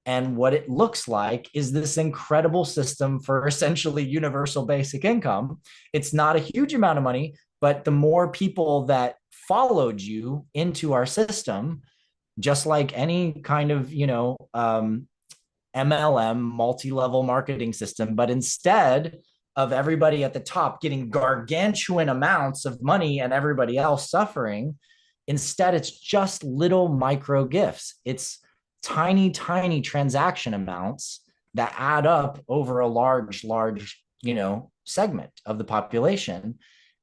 And what it looks like is this incredible system for essentially universal basic income. It's not a huge amount of money, but the more people that followed you into our system, just like any kind of, MLM, multi-level marketing system, but instead of everybody at the top getting gargantuan amounts of money and everybody else suffering, instead it's just little micro gifts. It's tiny, tiny transaction amounts that add up over a large, segment of the population.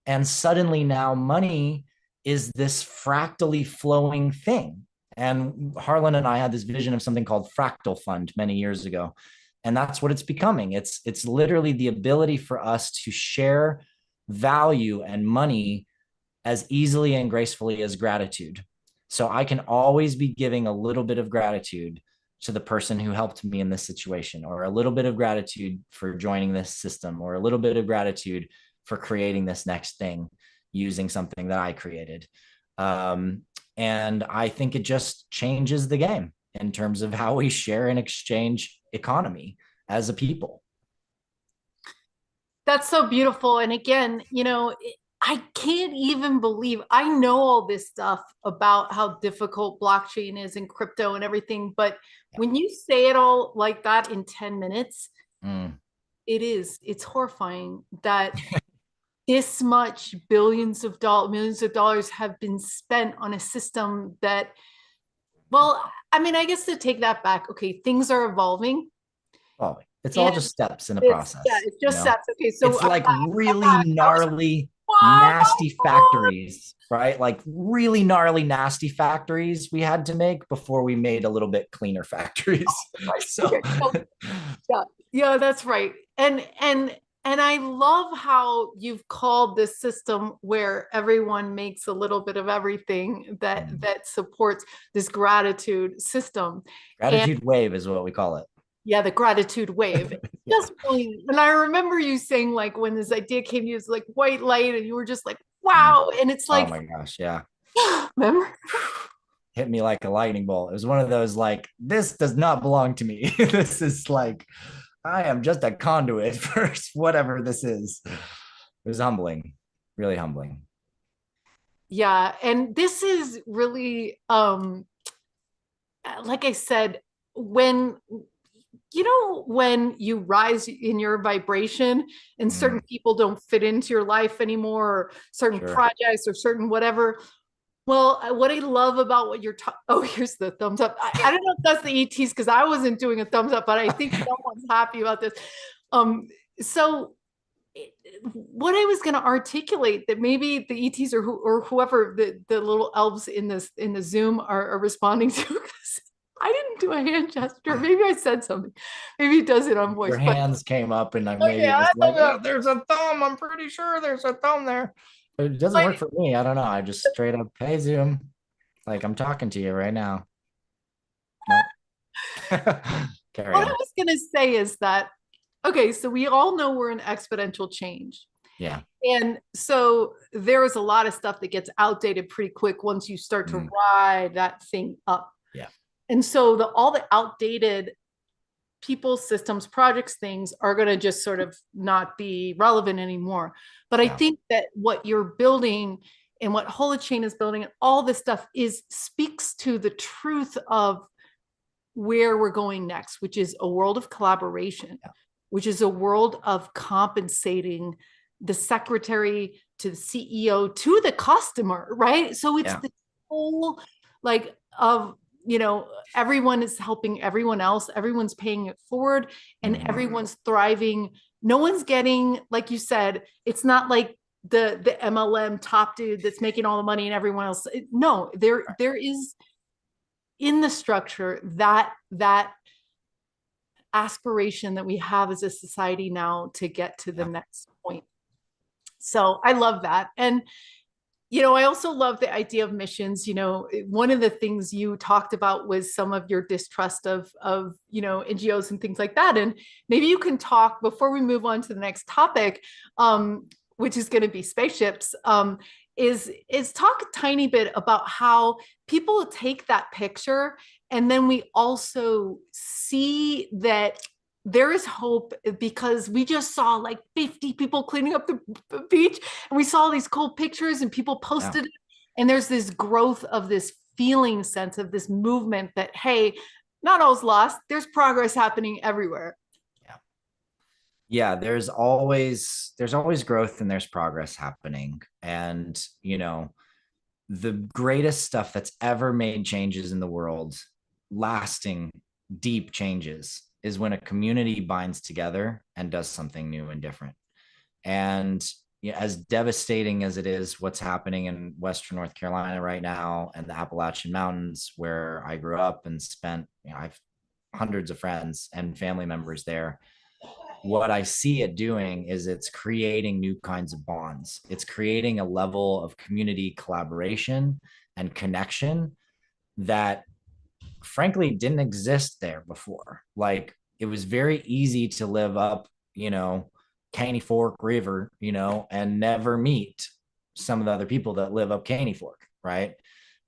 And suddenly now money is this fractally flowing thing. And Harlan and I had this vision of something called Fractal Fund many years ago. And that's what it's becoming. It's literally the ability for us to share value and money as easily and gracefully as gratitude. So I can always be giving a little bit of gratitude to the person who helped me in this situation, or a little bit of gratitude for joining this system, or a little bit of gratitude for creating this next thing using something that I created. And I think it just changes the game in terms of how we share and exchange economy as a people. That's so beautiful. And again, I can't even believe I know all this stuff about how difficult blockchain is and crypto and everything. But when you say it all like that in 10 minutes, it's horrifying that this much billions of dollars, millions of dollars have been spent on a system that, well, I mean, I guess to take that back, okay, things are evolving. Oh, it's all just steps in a process. Yeah, it's just steps. Okay, so it's like really gnarly, nasty factories, right? Like really gnarly, nasty factories we had to make before we made a little bit cleaner factories. So yeah, that's right. And I love how you've called this system where everyone makes a little bit of everything that supports this gratitude system. Gratitude wave is what we call it. Yeah, the gratitude wave. Just really, and I remember you saying, like, when this idea came to you, it was like white light, and you were just like, wow. And it's like, oh my gosh, yeah. Remember? Hit me like a lightning bolt. It was one of those like, this does not belong to me. This is like, I am just a conduit for whatever this is. It was humbling, really humbling. Yeah. And this is really, like I said, when you rise in your vibration and certain people don't fit into your life anymore, or certain projects or certain whatever. Well, what I love about what you're here's the thumbs up. I don't know if that's the ETs, because I wasn't doing a thumbs up, but I think someone's happy about this. So what I was going to articulate, that maybe the ETs or whoever the little elves in the Zoom are responding to, because I didn't do a hand gesture. Maybe I said something. Maybe it does it on voice. Your hands came up, and I maybe was like, oh, there's a thumb. I'm pretty sure there's a thumb there. But it doesn't work for me. I don't know. I just straight up, hey, Zoom. Like, I'm talking to you right now. Nope. Carry on. I was going to say is that, okay, so we all know we're in exponential change. Yeah. And so there is a lot of stuff that gets outdated pretty quick once you start to ride that thing up. Yeah. And so all the outdated people, systems, projects, things are going to just sort of not be relevant anymore. But I think that what you're building and what Holochain is building and all this stuff speaks to the truth of where we're going next, which is a world of collaboration, which is a world of compensating the secretary to the CEO to the customer, right? So it's the whole like of, everyone is helping everyone else, everyone's paying it forward, and everyone's thriving. No one's getting, like you said, it's not like the MLM top dude that's making all the money and everyone else. No, there is in the structure that aspiration that we have as a society now to get to the next point. So I love that. And I also love the idea of missions. One of the things you talked about was some of your distrust of NGOs and things like that. And maybe you can talk, before we move on to the next topic, which is going to be spaceships, is talk a tiny bit about how people take that picture, and then we also see that there is hope, because we just saw like 50 people cleaning up the beach, and we saw these cool pictures and people posted it. And there's this growth of this feeling sense of this movement that, hey, not all's lost. There's progress happening everywhere. Yeah, there's always growth and there's progress happening. And, the greatest stuff that's ever made changes in the world, lasting, deep changes, is when a community binds together and does something new and different. And as devastating as it is what's happening in Western North Carolina right now and the Appalachian Mountains, where I grew up and spent, I've hundreds of friends and family members there. What I see it doing is it's creating new kinds of bonds. It's creating a level of community collaboration and connection that frankly didn't exist there before. Like, it was very easy to live up, Caney Fork River, and never meet some of the other people that live up Caney Fork, right?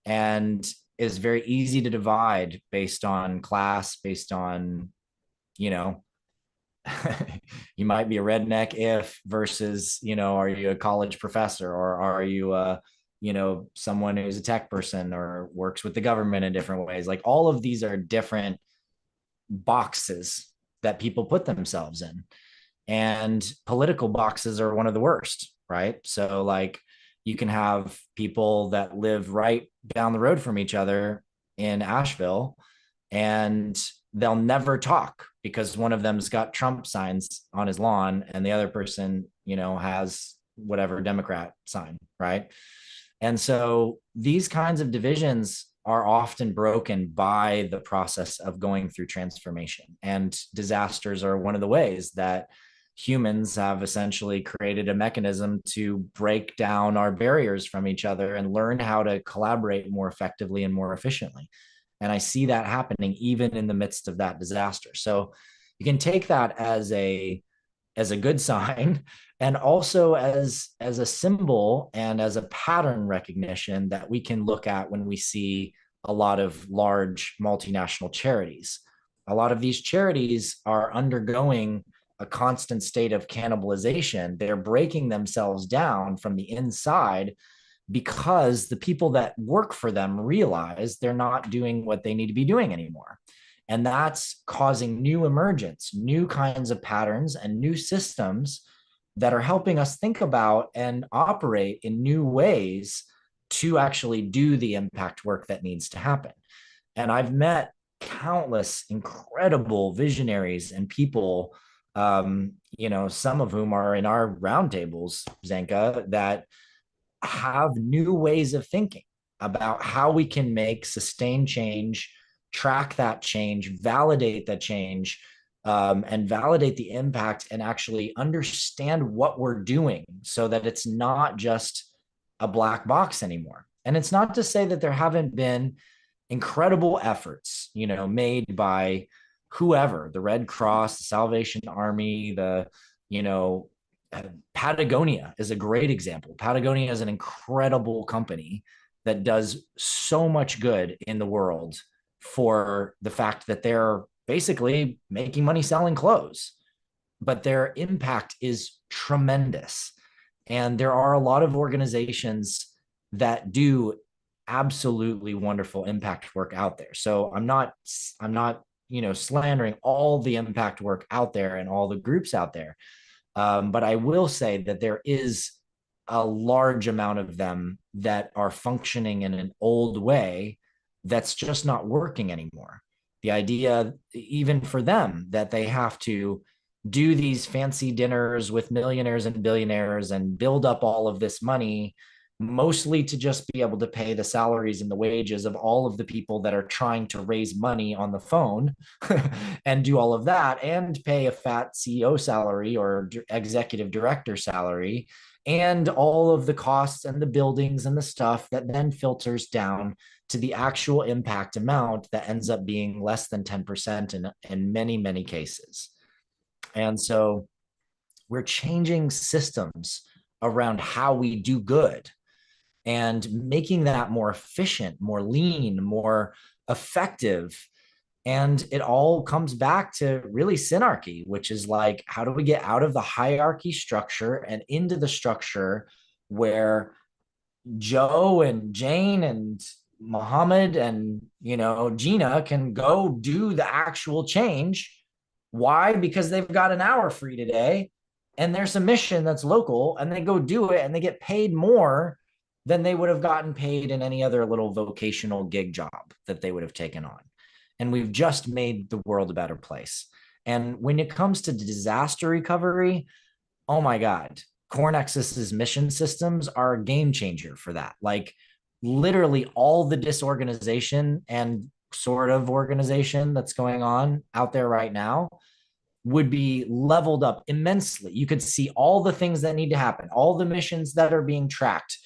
And it's very easy to divide based on class, based on, you know, you might be a redneck if versus, are you a college professor, or are you someone who's a tech person or works with the government in different ways. Like, all of these are different boxes that people put themselves in, and political boxes are one of the worst, right? So like, you can have people that live right down the road from each other in Asheville, and they'll never talk because one of them's got Trump signs on his lawn and the other person, has whatever Democrat sign, right? And so these kinds of divisions are often broken by the process of going through transformation. And disasters are one of the ways that humans have essentially created a mechanism to break down our barriers from each other and learn how to collaborate more effectively and more efficiently. And I see that happening even in the midst of that disaster. So you can take that as a good sign, and also as a symbol and as a pattern recognition that we can look at when we see a lot of large multinational charities. A lot of these charities are undergoing a constant state of cannibalization. They're breaking themselves down from the inside because the people that work for them realize they're not doing what they need to be doing anymore. And that's causing new emergence, new kinds of patterns and new systems that are helping us think about and operate in new ways to actually do the impact work that needs to happen. And I've met countless incredible visionaries and people, some of whom are in our roundtables, Zenka, that have new ways of thinking about how we can make sustained change, track that change, validate the change, and validate the impact, and actually understand what we're doing so that it's not just a black box anymore. And it's not to say that there haven't been incredible efforts, made by whoever, the Red Cross, the Salvation Army, Patagonia is a great example. Patagonia is an incredible company that does so much good in the world for the fact that they're basically making money selling clothes, but their impact is tremendous. And there are a lot of organizations that do absolutely wonderful impact work out there. So I'm not slandering all the impact work out there and all the groups out there. But I will say that there is a large amount of them that are functioning in an old way that's just not working anymore. The idea, even for them, that they have to do these fancy dinners with millionaires and billionaires and build up all of this money, mostly to just be able to pay the salaries and the wages of all of the people that are trying to raise money on the phone and do all of that, and pay a fat CEO salary or executive director salary, and all of the costs and the buildings and the stuff that then filters down to the actual impact amount that ends up being less than 10% in many, many cases. And so we're changing systems around how we do good and making that more efficient, more lean, more effective. And it all comes back to really synarchy, which is like, how do we get out of the hierarchy structure and into the structure where Joe and Jane and Muhammad and, Gina can go do the actual change. Why? Because they've got an hour free today and there's a mission that's local, and they go do it and they get paid more than they would have gotten paid in any other little vocational gig job that they would have taken on. And we've just made the world a better place. And when it comes to disaster recovery, oh my God, CoreNexus's mission systems are a game changer for that. Like literally all the disorganization and sort of organization that's going on out there right now would be leveled up immensely. You could see all the things that need to happen, all the missions that are being tracked,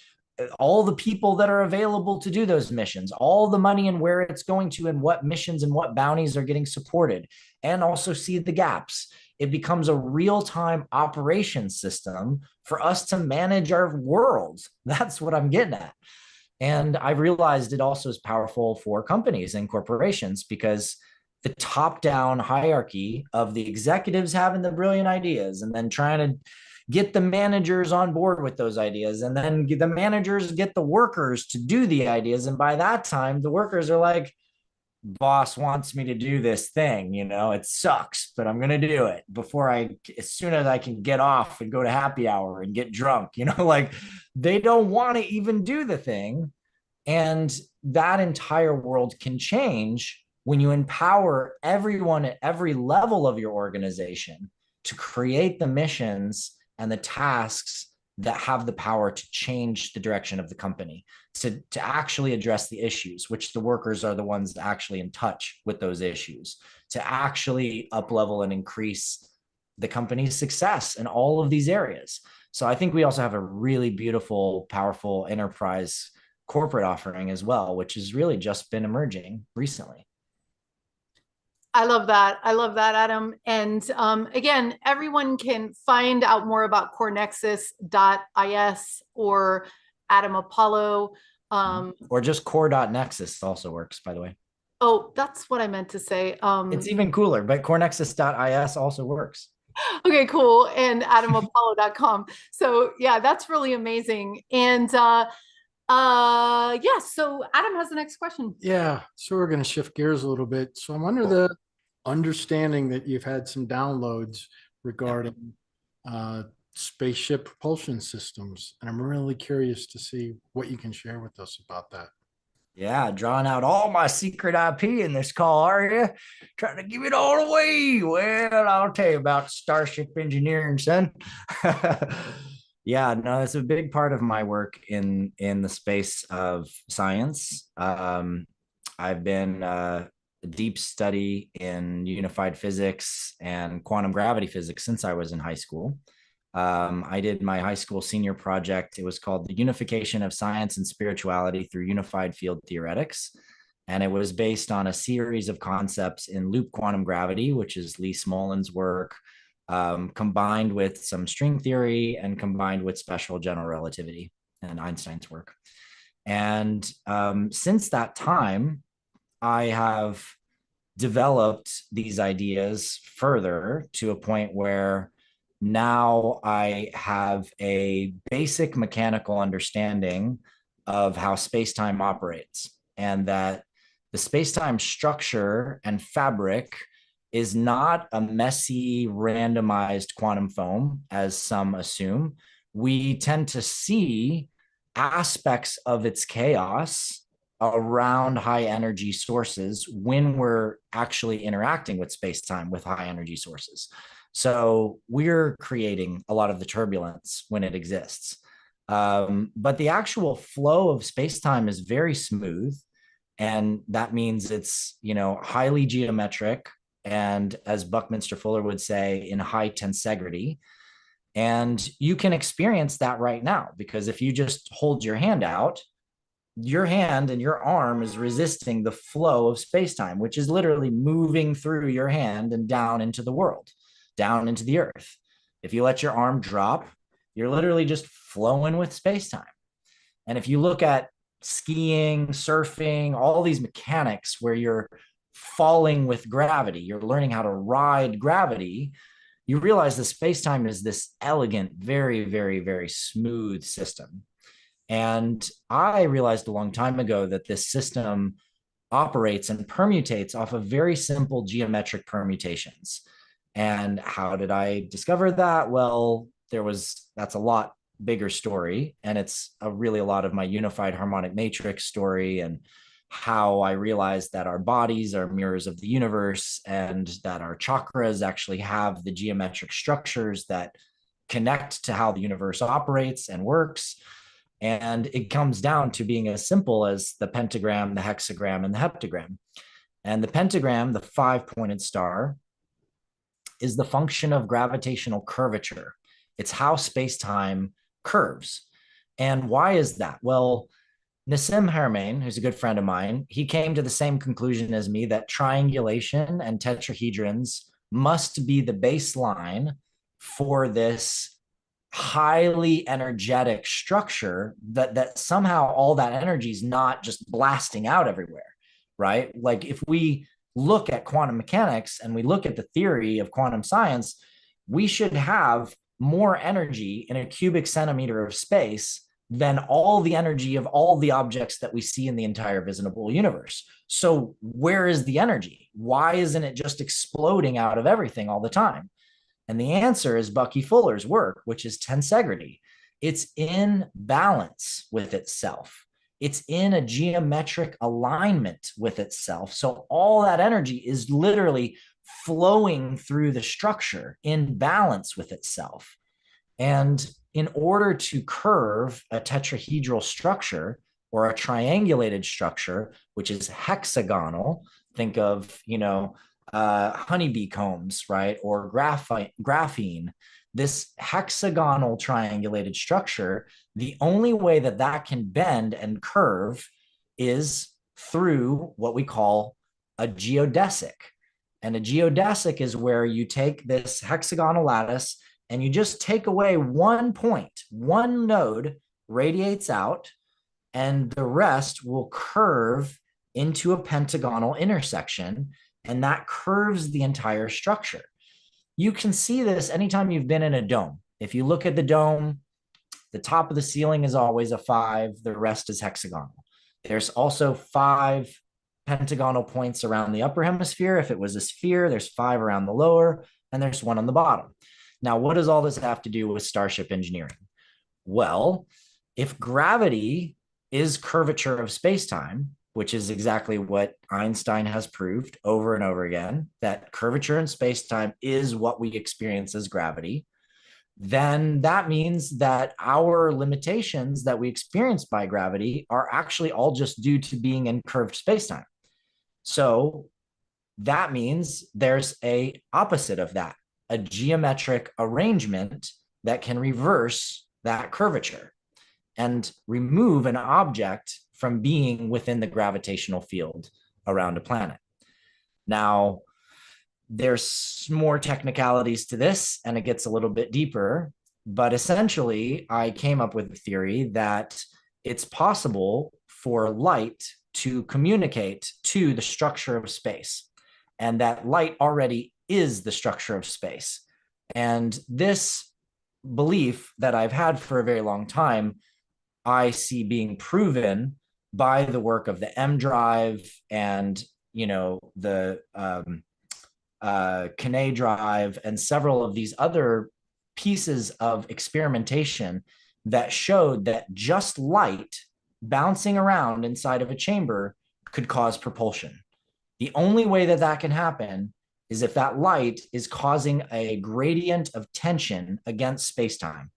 all the people that are available to do those missions, all the money and where it's going to, and what missions and what bounties are getting supported, and also see the gaps. It becomes a real-time operation system for us to manage our worlds. That's what I'm getting at. And I realized it also is powerful for companies and corporations because the top-down hierarchy of the executives having the brilliant ideas and then trying to get the managers on board with those ideas, and then the managers get the workers to do the ideas. And by that time, the workers are like, boss wants me to do this thing, it sucks, but I'm going to do it as soon as I can get off and go to happy hour and get drunk, like they don't want to even do the thing. And that entire world can change when you empower everyone at every level of your organization to create the missions and the tasks that have the power to change the direction of the company, to actually address the issues, which the workers are the ones actually in touch with those issues, to actually up-level and increase the company's success in all of these areas. So I think we also have a really beautiful, powerful enterprise corporate offering as well, which has really just been emerging recently. I love that. I love that, Adam. And again, everyone can find out more about CoreNexus.is or Adam Apollo. Or just core.nexus also works, by the way. Oh, that's what I meant to say. It's even cooler, but CoreNexus.is also works. Okay, cool. And adamapollo.com. So yeah, that's really amazing. And so Adam has the next question. Yeah, so we're going to shift gears a little bit. So I'm under the understanding that you've had some downloads regarding spaceship propulsion systems, and I'm really curious to see what you can share with us about that. Yeah, drawing out all my secret IP in this call, are you? Trying to give it all away. Well, I'll tell you about starship engineering, son. Yeah, no, it's a big part of my work in the space of science. I've been a deep study in unified physics and quantum gravity physics since I was in high school. I did my high school senior project. It was called The Unification of Science and Spirituality Through Unified Field Theoretics. And it was based on a series of concepts in loop quantum gravity, which is Lee Smolin's work, combined with some string theory and combined with special general relativity and Einstein's work. And since that time, I have developed these ideas further to a point where now I have a basic mechanical understanding of how space-time operates, and that the space-time structure and fabric is not a messy, randomized quantum foam, as some assume. We tend to see aspects of its chaos around high energy sources when we're actually interacting with space-time with high energy sources. So we're creating a lot of the turbulence when it exists. But the actual flow of space-time is very smooth. And that means it's, highly geometric, and as Buckminster Fuller would say, in high tensegrity. And you can experience that right now, because if you just hold your hand out, your hand and your arm is resisting the flow of space-time, which is literally moving through your hand and down into the world, down into the earth. If you let your arm drop, you're literally just flowing with space-time. And if you look at skiing, surfing, all these mechanics where you're falling with gravity, you're learning how to ride gravity, you realize the space-time is this elegant, very, very, very smooth system. And I realized a long time ago that this system operates and permutates off of very simple geometric permutations. And how did I discover that? Well, that's a lot bigger story. And it's really a lot of my unified harmonic matrix story, and how I realized that our bodies are mirrors of the universe, and that our chakras actually have the geometric structures that connect to how the universe operates and works. And it comes down to being as simple as the pentagram, the hexagram, and the heptagram. And the pentagram, the 5-pointed star, is the function of gravitational curvature. It's how space-time curves. And why is that? Well, Nassim Haramein, who's a good friend of mine, he came to the same conclusion as me that triangulation and tetrahedrons must be the baseline for this highly energetic structure, that somehow all that energy is not just blasting out everywhere, right? Like if we look at quantum mechanics and we look at the theory of quantum science, we should have more energy in a cubic centimeter of space than all the energy of all the objects that we see in the entire visible universe. So where is the energy? Why isn't it just exploding out of everything all the time? And the answer is Bucky Fuller's work, which is tensegrity. It's in balance with itself. It's in a geometric alignment with itself. So all that energy is literally flowing through the structure in balance with itself. And in order to curve a tetrahedral structure or a triangulated structure, which is hexagonal, think of, honeybee combs, right? Or graphene, this hexagonal triangulated structure, the only way that that can bend and curve is through what we call a geodesic. And a geodesic is where you take this hexagonal lattice and you just take away one point, one node radiates out, and the rest will curve into a pentagonal intersection, and that curves the entire structure. You can see this anytime you've been in a dome. If you look at the dome, the top of the ceiling is always a 5, the rest is hexagonal. There's also 5 pentagonal points around the upper hemisphere. If it was a sphere, there's 5 around the lower, and there's 1 on the bottom. Now, what does all this have to do with starship engineering? Well, if gravity is curvature of space-time, which is exactly what Einstein has proved over and over again, that curvature in space-time is what we experience as gravity, then that means that our limitations that we experience by gravity are actually all just due to being in curved space-time. So that means there's a opposite of that, a geometric arrangement that can reverse that curvature and remove an object from being within the gravitational field around a planet. Now, there's more technicalities to this, and it gets a little bit deeper, but essentially, I came up with a theory that it's possible for light to communicate to the structure of space, and that light already is the structure of space. And this belief that I've had for a very long time, I see being proven by the work of the M drive and, the Kinney drive and several of these other pieces of experimentation that showed that just light bouncing around inside of a chamber could cause propulsion. The only way that that can happen is if that light is causing a gradient of tension against space-time.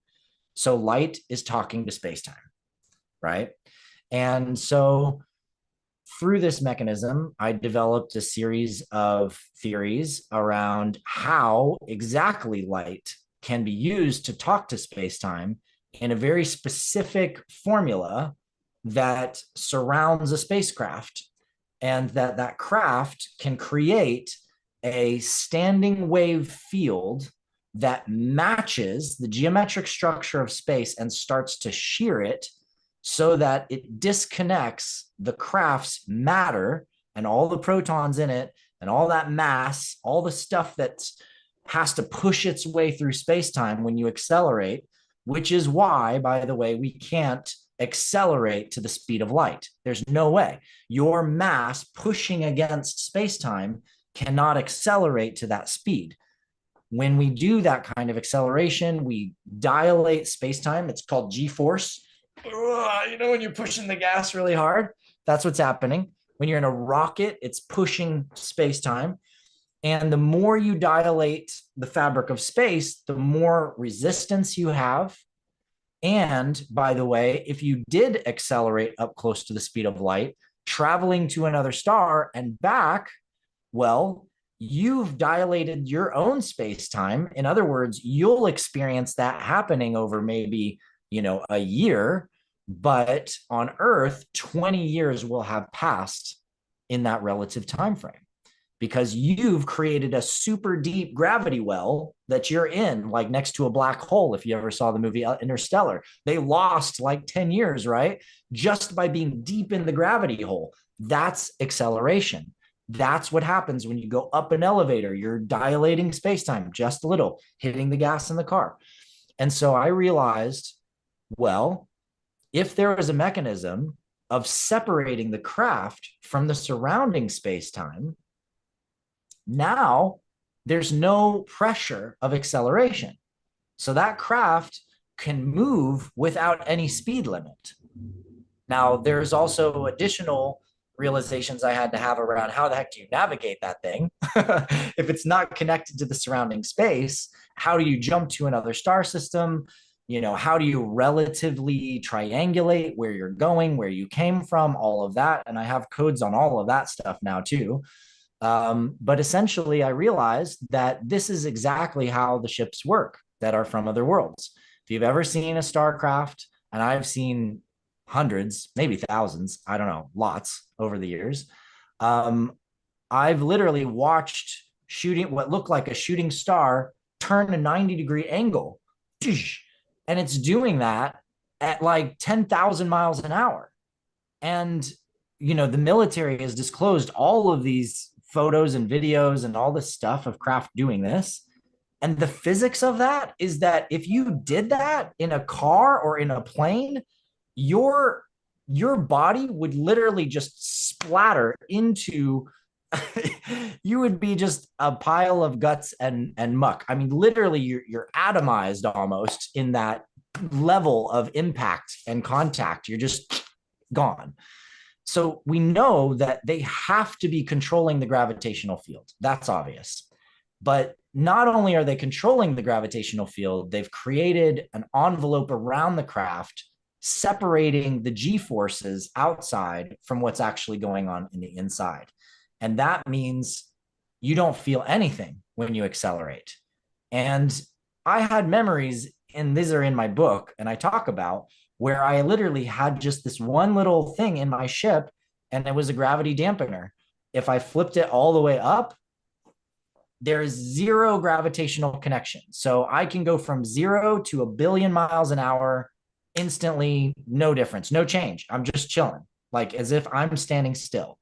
So light is talking to space-time, right? And so through this mechanism, I developed a series of theories around how exactly light can be used to talk to space-time in a very specific formula that surrounds a spacecraft, and that craft can create a standing wave field that matches the geometric structure of space and starts to shear it so that it disconnects the craft's matter and all the protons in it and all that mass, all the stuff that has to push its way through space-time when you accelerate, which is why, by the way, we can't accelerate to the speed of light. There's no way. Your mass pushing against space-time cannot accelerate to that speed. When we do that kind of acceleration, we dilate space-time. It's called G-force. When you're pushing the gas really hard, that's what's happening. When you're in a rocket, it's pushing space-time. And the more you dilate the fabric of space, the more resistance you have. And by the way, if you did accelerate up close to the speed of light, traveling to another star and back, well, you've dilated your own space time. In other words, you'll experience that happening over maybe, a year, but on Earth, 20 years will have passed in that relative time frame because you've created a super deep gravity well that you're in, like next to a black hole. If you ever saw the movie Interstellar, they lost like 10 years, right? Just by being deep in the gravity hole. That's acceleration. That's what happens when you go up an elevator. You're dilating space-time just a little, hitting the gas in the car. And so I realized, well, if there was a mechanism of separating the craft from the surrounding space-time, now there's no pressure of acceleration. So that craft can move without any speed limit. Now, there's also additional realizations I had to have around how the heck do you navigate that thing? If it's not connected to the surrounding space, how do you jump to another star system? How do you relatively triangulate where you're going, where you came from, all of that. And I have codes on all of that stuff now too. But essentially, I realized that this is exactly how the ships work that are from other worlds. If you've ever seen a starcraft, and I've seen hundreds, maybe thousands, I don't know, lots over the years. I've literally watched shooting what looked like a shooting star turn a 90-degree angle. And it's doing that at like 10,000 miles an hour. And, the military has disclosed all of these photos and videos and all this stuff of craft doing this. And the physics of that is that if you did that in a car or in a plane, your body would literally just splatter into you would be just a pile of guts and muck. I mean, literally you're atomized almost in that level of impact and contact. You're just gone. So we know that they have to be controlling the gravitational field. That's obvious. But not only are they controlling the gravitational field, they've created an envelope around the craft, separating the G forces outside from what's actually going on in the inside. And that means you don't feel anything when you accelerate. And I had memories, and these are in my book, and I talk about where I literally had just this one little thing in my ship, and it was a gravity dampener. If I flipped it all the way up, there is zero gravitational connection. So I can go from 0 to 1,000,000,000 miles an hour instantly, no difference, no change. I'm just chilling, like as if I'm standing still.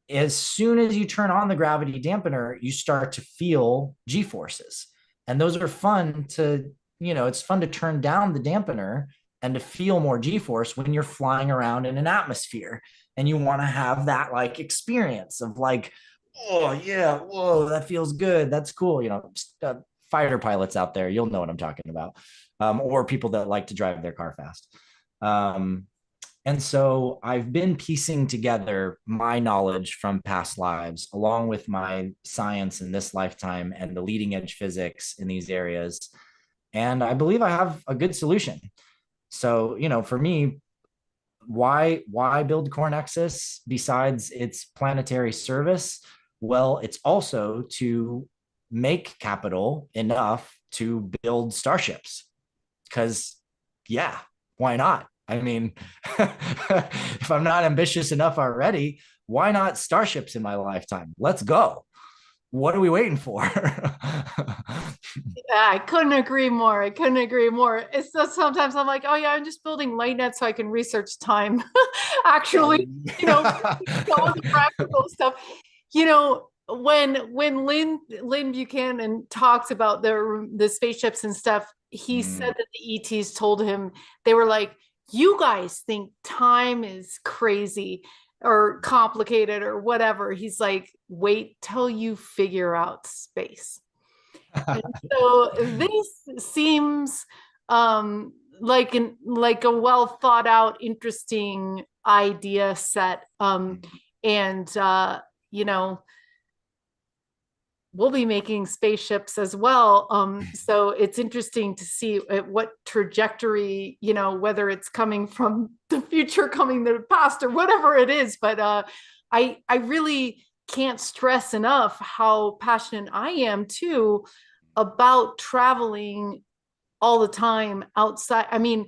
As soon as you turn on the gravity dampener, you start to feel G forces. And those are fun to, it's fun to turn down the dampener and to feel more G force when you're flying around in an atmosphere. And you want to have that like experience of like, oh yeah, whoa, that feels good. That's cool. Fighter pilots out there, you'll know what I'm talking about. Or people that like to drive their car fast. And so I've been piecing together my knowledge from past lives, along with my science in this lifetime and the leading edge physics in these areas. And I believe I have a good solution. So, for me, why build CoreNexus besides its planetary service? Well, it's also to make capital enough to build starships. Because, yeah, why not? I mean, if I'm not ambitious enough already, why not starships in my lifetime? Let's go. What are we waiting for? Yeah, I couldn't agree more. I couldn't agree more. It's just sometimes I'm like, oh yeah, I'm just building light net so I can research time. Actually, all the practical stuff. When Lynn Buchanan talks about the spaceships and stuff, he said that the ETs told him, they were like, you guys think time is crazy or complicated or whatever. He's like, wait till you figure out space. And so this seems like a well thought out, interesting idea set. And we'll be making spaceships as well. So it's interesting to see at what trajectory, you know, whether it's coming from the future, coming the past, or whatever it is. But I really can't stress enough how passionate I am too about traveling all the time outside. I mean,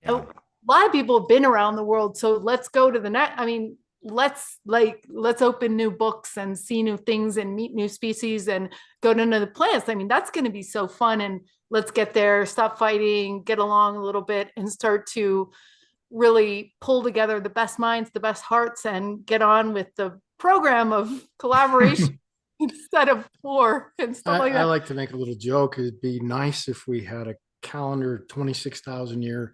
a lot of people have been around the world, so let's go to the next. I mean, let's open new books and see new things and meet new species and go to another planets. I mean, that's going to be so fun. And let's get there, stop fighting, get along a little bit, and start to really pull together the best minds, the best hearts, and get on with the program of collaboration instead of war and stuff like that. I like to make a little joke. It'd be nice if we had a calendar, 26,000 year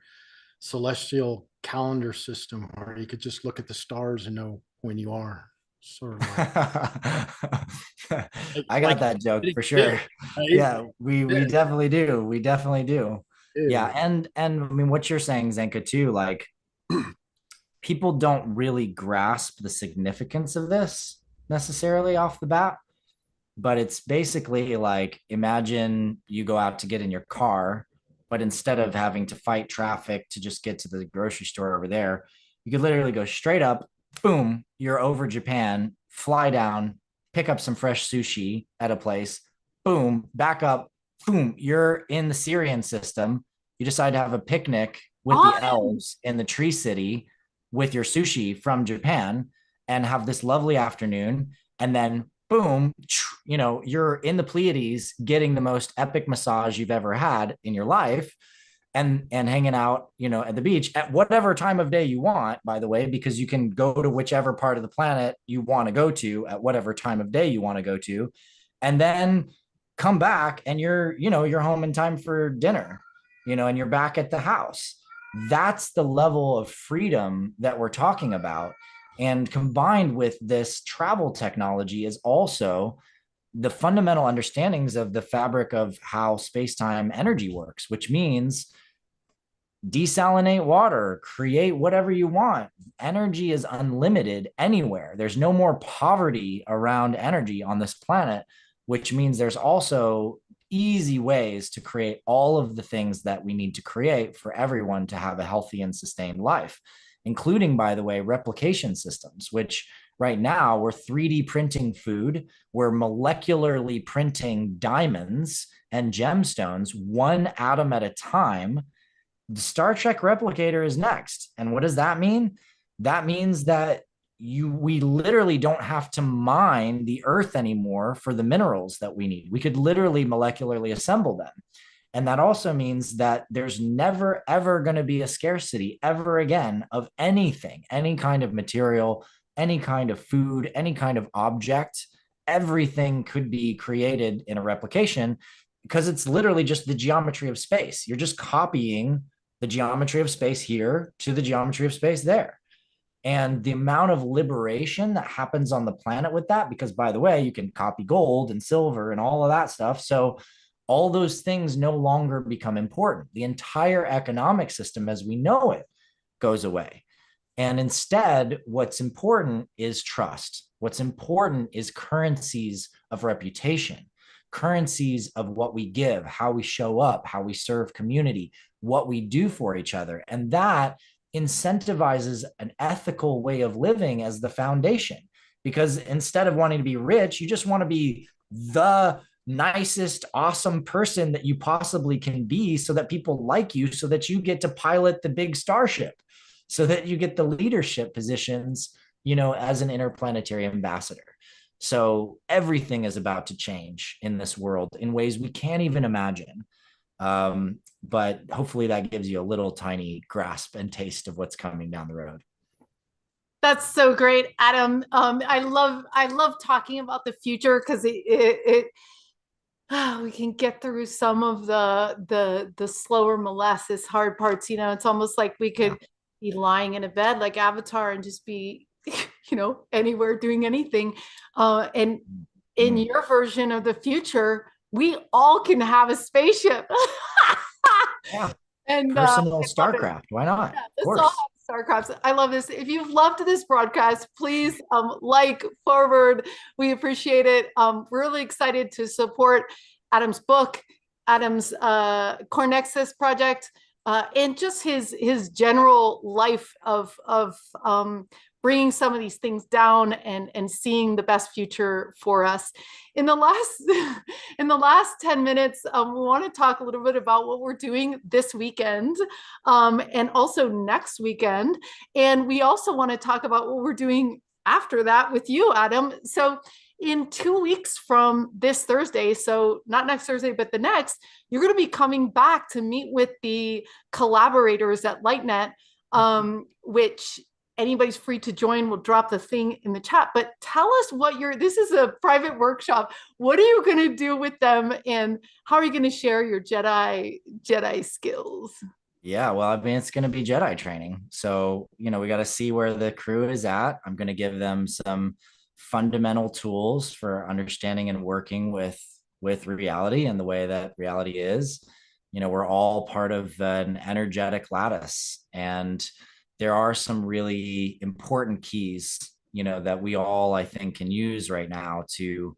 celestial calendar system where you could just look at the stars and know when you are. Sort of like, I got that joke for sure. Yeah, we definitely do. We definitely do. Yeah, and I mean, what you're saying, Zenka, too, like people don't really grasp the significance of this necessarily off the bat, but it's basically like, imagine you go out to get in your car, but instead of having to fight traffic to just get to the grocery store over there, you could literally go straight up, boom, you're over Japan, fly down, pick up some fresh sushi at a place, boom, back up, boom, you're in the Syrian system. You decide to have a picnic with the elves in the tree city with your sushi from Japan and have this lovely afternoon. And then boom, you know, you're in the Pleiades getting the most epic massage you've ever had in your life and hanging out, you know, at the beach at whatever time of day you want, by the way, because you can go to whichever part of the planet you want to go to at whatever time of day you want to go to, and then come back and you're home in time for dinner, you know, and you're back at the house. That's the level of freedom that we're talking about. And combined with this travel technology is also the fundamental understandings of the fabric of how space-time energy works, which means desalinate water, create whatever you want. Energy is unlimited anywhere. There's no more poverty around energy on this planet, which means there's also easy ways to create all of the things that we need to create for everyone to have a healthy and sustained life, including, by the way, replication systems, which right now we're 3D printing food, we're molecularly printing diamonds and gemstones, one atom at a time. The Star Trek replicator is next. And what does that mean? That means that we literally don't have to mine the earth anymore for the minerals that we need. We could literally molecularly assemble them. And that also means that there's never, ever going to be a scarcity ever again of anything, any kind of material, any kind of food, any kind of object. Everything could be created in a replication because it's literally just the geometry of space. You're just copying the geometry of space here to the geometry of space there. And the amount of liberation that happens on the planet with that, because by the way, you can copy gold and silver and all of that stuff. So all those things no longer become important. The entire economic system as we know it goes away. And instead, what's important is trust. What's important is currencies of reputation, currencies of what we give, how we show up, how we serve community, what we do for each other. And that incentivizes an ethical way of living as the foundation. Because instead of wanting to be rich, you just want to be the nicest, awesome person that you possibly can be so that people like you, so that you get to pilot the big starship, so that you get the leadership positions, you know, as an interplanetary ambassador. So everything is about to change in this world in ways we can't even imagine. But hopefully that gives you a little tiny grasp and taste of what's coming down the road. That's so great, Adam. I love talking about the future because we can get through some of the slower molasses hard parts. You know, it's almost like we could be lying in a bed like Avatar and just be, you know, anywhere doing anything. And in your version of the future, we all can have a spaceship. Yeah. And personal Starcraft. Why not? Yeah, let's all have Starcrafts. I love this. If you've loved this broadcast, please like, forward. We appreciate it. We're really excited to support Adam's book, Adam's CoreNexus project, and just his general life of bringing some of these things down and seeing the best future for us. In the last 10 minutes, we want to talk a little bit about what we're doing this weekend, and also next weekend. And we also want to talk about what we're doing after that with you, Adam. So in 2 weeks from this Thursday, so not next Thursday, but the next, you're going to be coming back to meet with the collaborators at LightNet, which anybody's free to join. We'll drop the thing in the chat, but tell us this is a private workshop. What are you going to do with them, and how are you going to share your Jedi skills? Yeah, well, I mean, it's going to be Jedi training. So, we got to see where the crew is at. I'm going to give them some fundamental tools for understanding and working with reality and the way that reality is. We're all part of an energetic lattice, and there are some really important keys, that we all, I think, can use right now to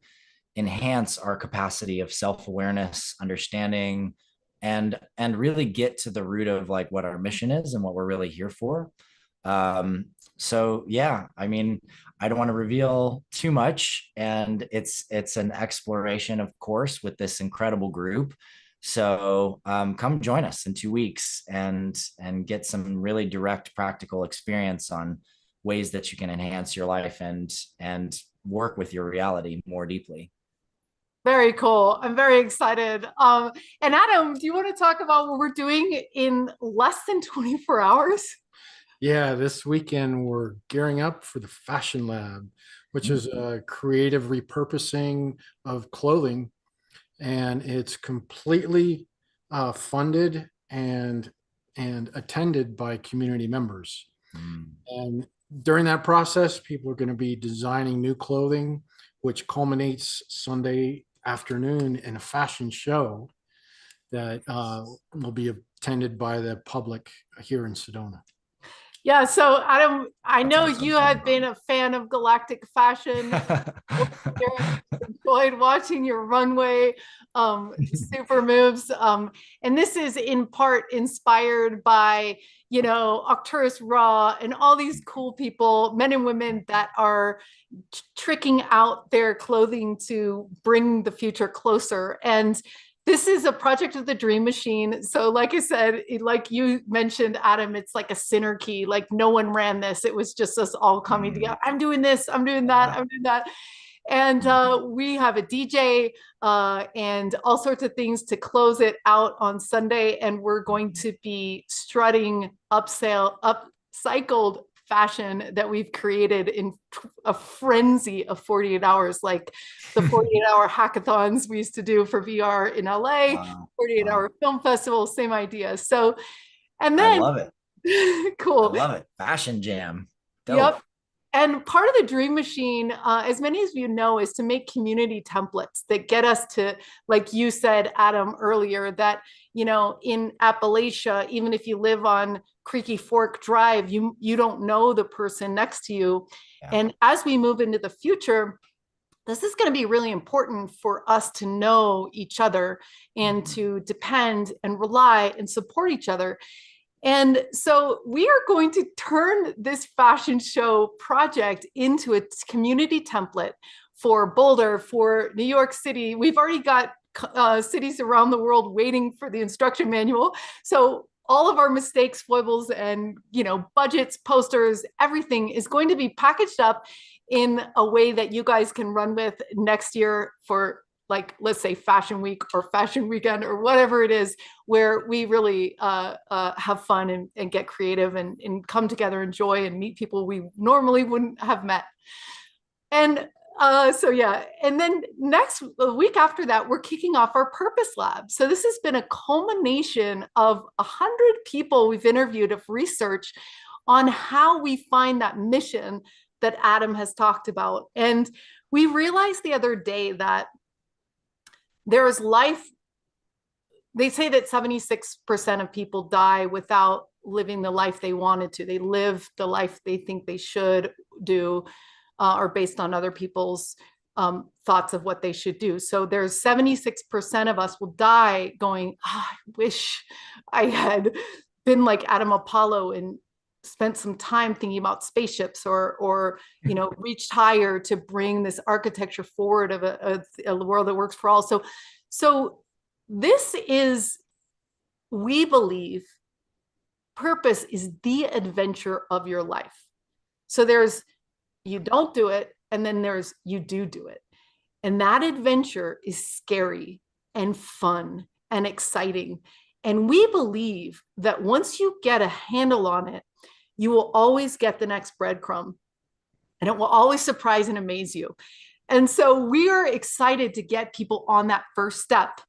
enhance our capacity of self-awareness, understanding, and really get to the root of like what our mission is and what we're really here for. So yeah, I mean, I don't want to reveal too much, and it's an exploration, of course, with this incredible group. So come join us in 2 weeks and get some really direct, practical experience on ways that you can enhance your life and work with your reality more deeply. Very cool. I'm very excited. And Adam, do you want to talk about what we're doing in less than 24 hours? Yeah, this weekend we're gearing up for the Fashion Lab, which is a creative repurposing of clothing, and it's completely funded and attended by community members. And during that process, people are going to be designing new clothing, which culminates Sunday afternoon in a fashion show that will be attended by the public here in Sedona. Yeah, so Adam, I know you have been a fan of galactic fashion. Enjoyed watching your runway super moves. And this is in part inspired by, Arcturus Ra and all these cool people, men and women that are tricking out their clothing to bring the future closer. And this is a project of the Dream Machine. So like I said, like you mentioned, Adam, it's like a synergy. Like no one ran this. It was just us all coming together. I'm doing this. I'm doing that. I'm doing that. And we have a DJ and all sorts of things to close it out on Sunday. And we're going to be strutting upcycled fashion that we've created in a frenzy of 48 hours, like the 48-hour hackathons we used to do for VR in LA. Wow. 48-hour film festival, same idea. So, and then I love it. Cool. I love it. Fashion jam. Dope. Yep. And part of the Dream Machine, as many of you know, is to make community templates that get us to, like you said, Adam, earlier, that, in Appalachia, even if you live on Creaky Fork Drive, you don't know the person next to you. Yeah. And as we move into the future, this is going to be really important for us to know each other and to depend and rely and support each other. And so we are going to turn this fashion show project into a community template for Boulder, for New York City. We've already got cities around the world waiting for the instruction manual. So all of our mistakes, foibles, and budgets, posters, everything is going to be packaged up in a way that you guys can run with next year for, like, let's say Fashion Week or Fashion Weekend or whatever it is, where we really have fun and get creative and come together, enjoy, and meet people we normally wouldn't have met. And so yeah, and then a week after that, we're kicking off our Purpose Lab. So this has been a culmination of 100 people we've interviewed of research on how we find that mission that Adam has talked about. And we realized the other day that there is life. They say that 76% of people die without living the life they wanted to. They live the life they think they should do, or based on other people's thoughts of what they should do. So there's 76% of us will die going, I wish I had been like Adam Apollo and spent some time thinking about spaceships, or reached higher to bring this architecture forward of a world that works for all. So this is, we believe, purpose is the adventure of your life. So there's, you don't do it, and then there's, you do it. And that adventure is scary and fun and exciting. And we believe that once you get a handle on it, you will always get the next breadcrumb, and it will always surprise and amaze you. And so we are excited to get people on that first step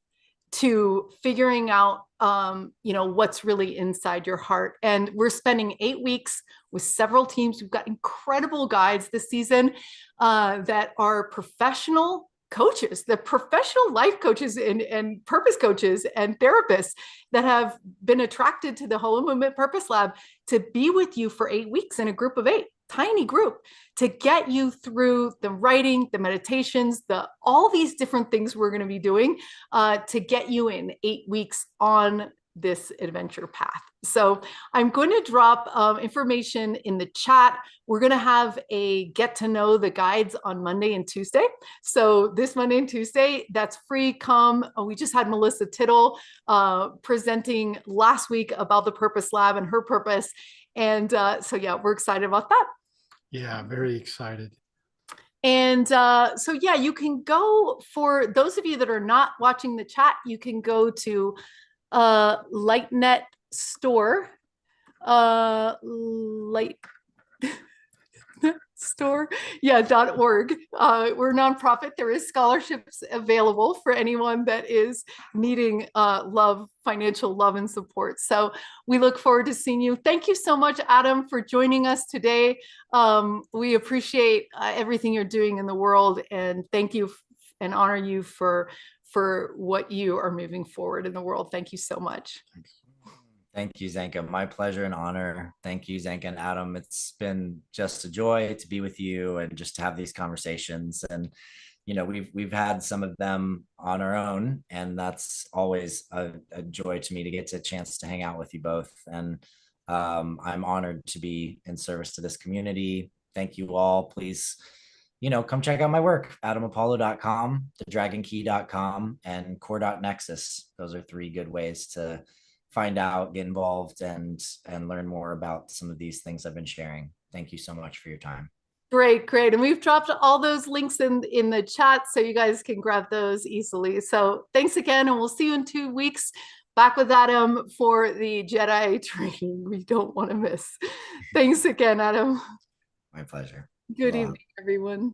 to figuring out, what's really inside your heart. And we're spending 8 weeks with several teams. We've got incredible guides this season that are professional coaches, the professional life coaches and purpose coaches and therapists that have been attracted to the Holomovement Purpose Lab to be with you for 8 weeks in a group of 8, tiny group, to get you through the writing, the meditations, all these different things we're going to be doing to get you in 8 weeks on this adventure path. So I'm going to drop information in the chat. We're going to have a get to know the guides on Monday and Tuesday. So this Monday and Tuesday, that's free. Come. We just had Melissa Tittle presenting last week about the Purpose Lab and her purpose. And so, yeah, we're excited about that. Yeah, very excited. And so, yeah, you can go, for those of you that are not watching the chat, you can go to LightNet store, light store, .org. We're a nonprofit. There is scholarships available for anyone that is needing financial love and support. So we look forward to seeing you. Thank you so much, Adam, for joining us today. We appreciate everything you're doing in the world, and thank you and honor you for what you are moving forward in the world. Thank you so much. Thank you, Zenka. My pleasure and honor. Thank you, Zenka and Adam. It's been just a joy to be with you and just to have these conversations. And, we've had some of them on our own, and that's always a joy to me to get a chance to hang out with you both. And I'm honored to be in service to this community. Thank you all. Please, come check out my work, adamapollo.com, thedragonkey.com, and CoreNexus. Those are 3 good ways to find out, get involved, and learn more about some of these things I've been sharing. Thank you so much for your time. Great. And we've dropped all those links in the chat so you guys can grab those easily. So thanks again, and we'll see you in 2 weeks back with Adam for the Jedi training we don't want to miss. Thanks again, Adam. My pleasure. Good evening, everyone.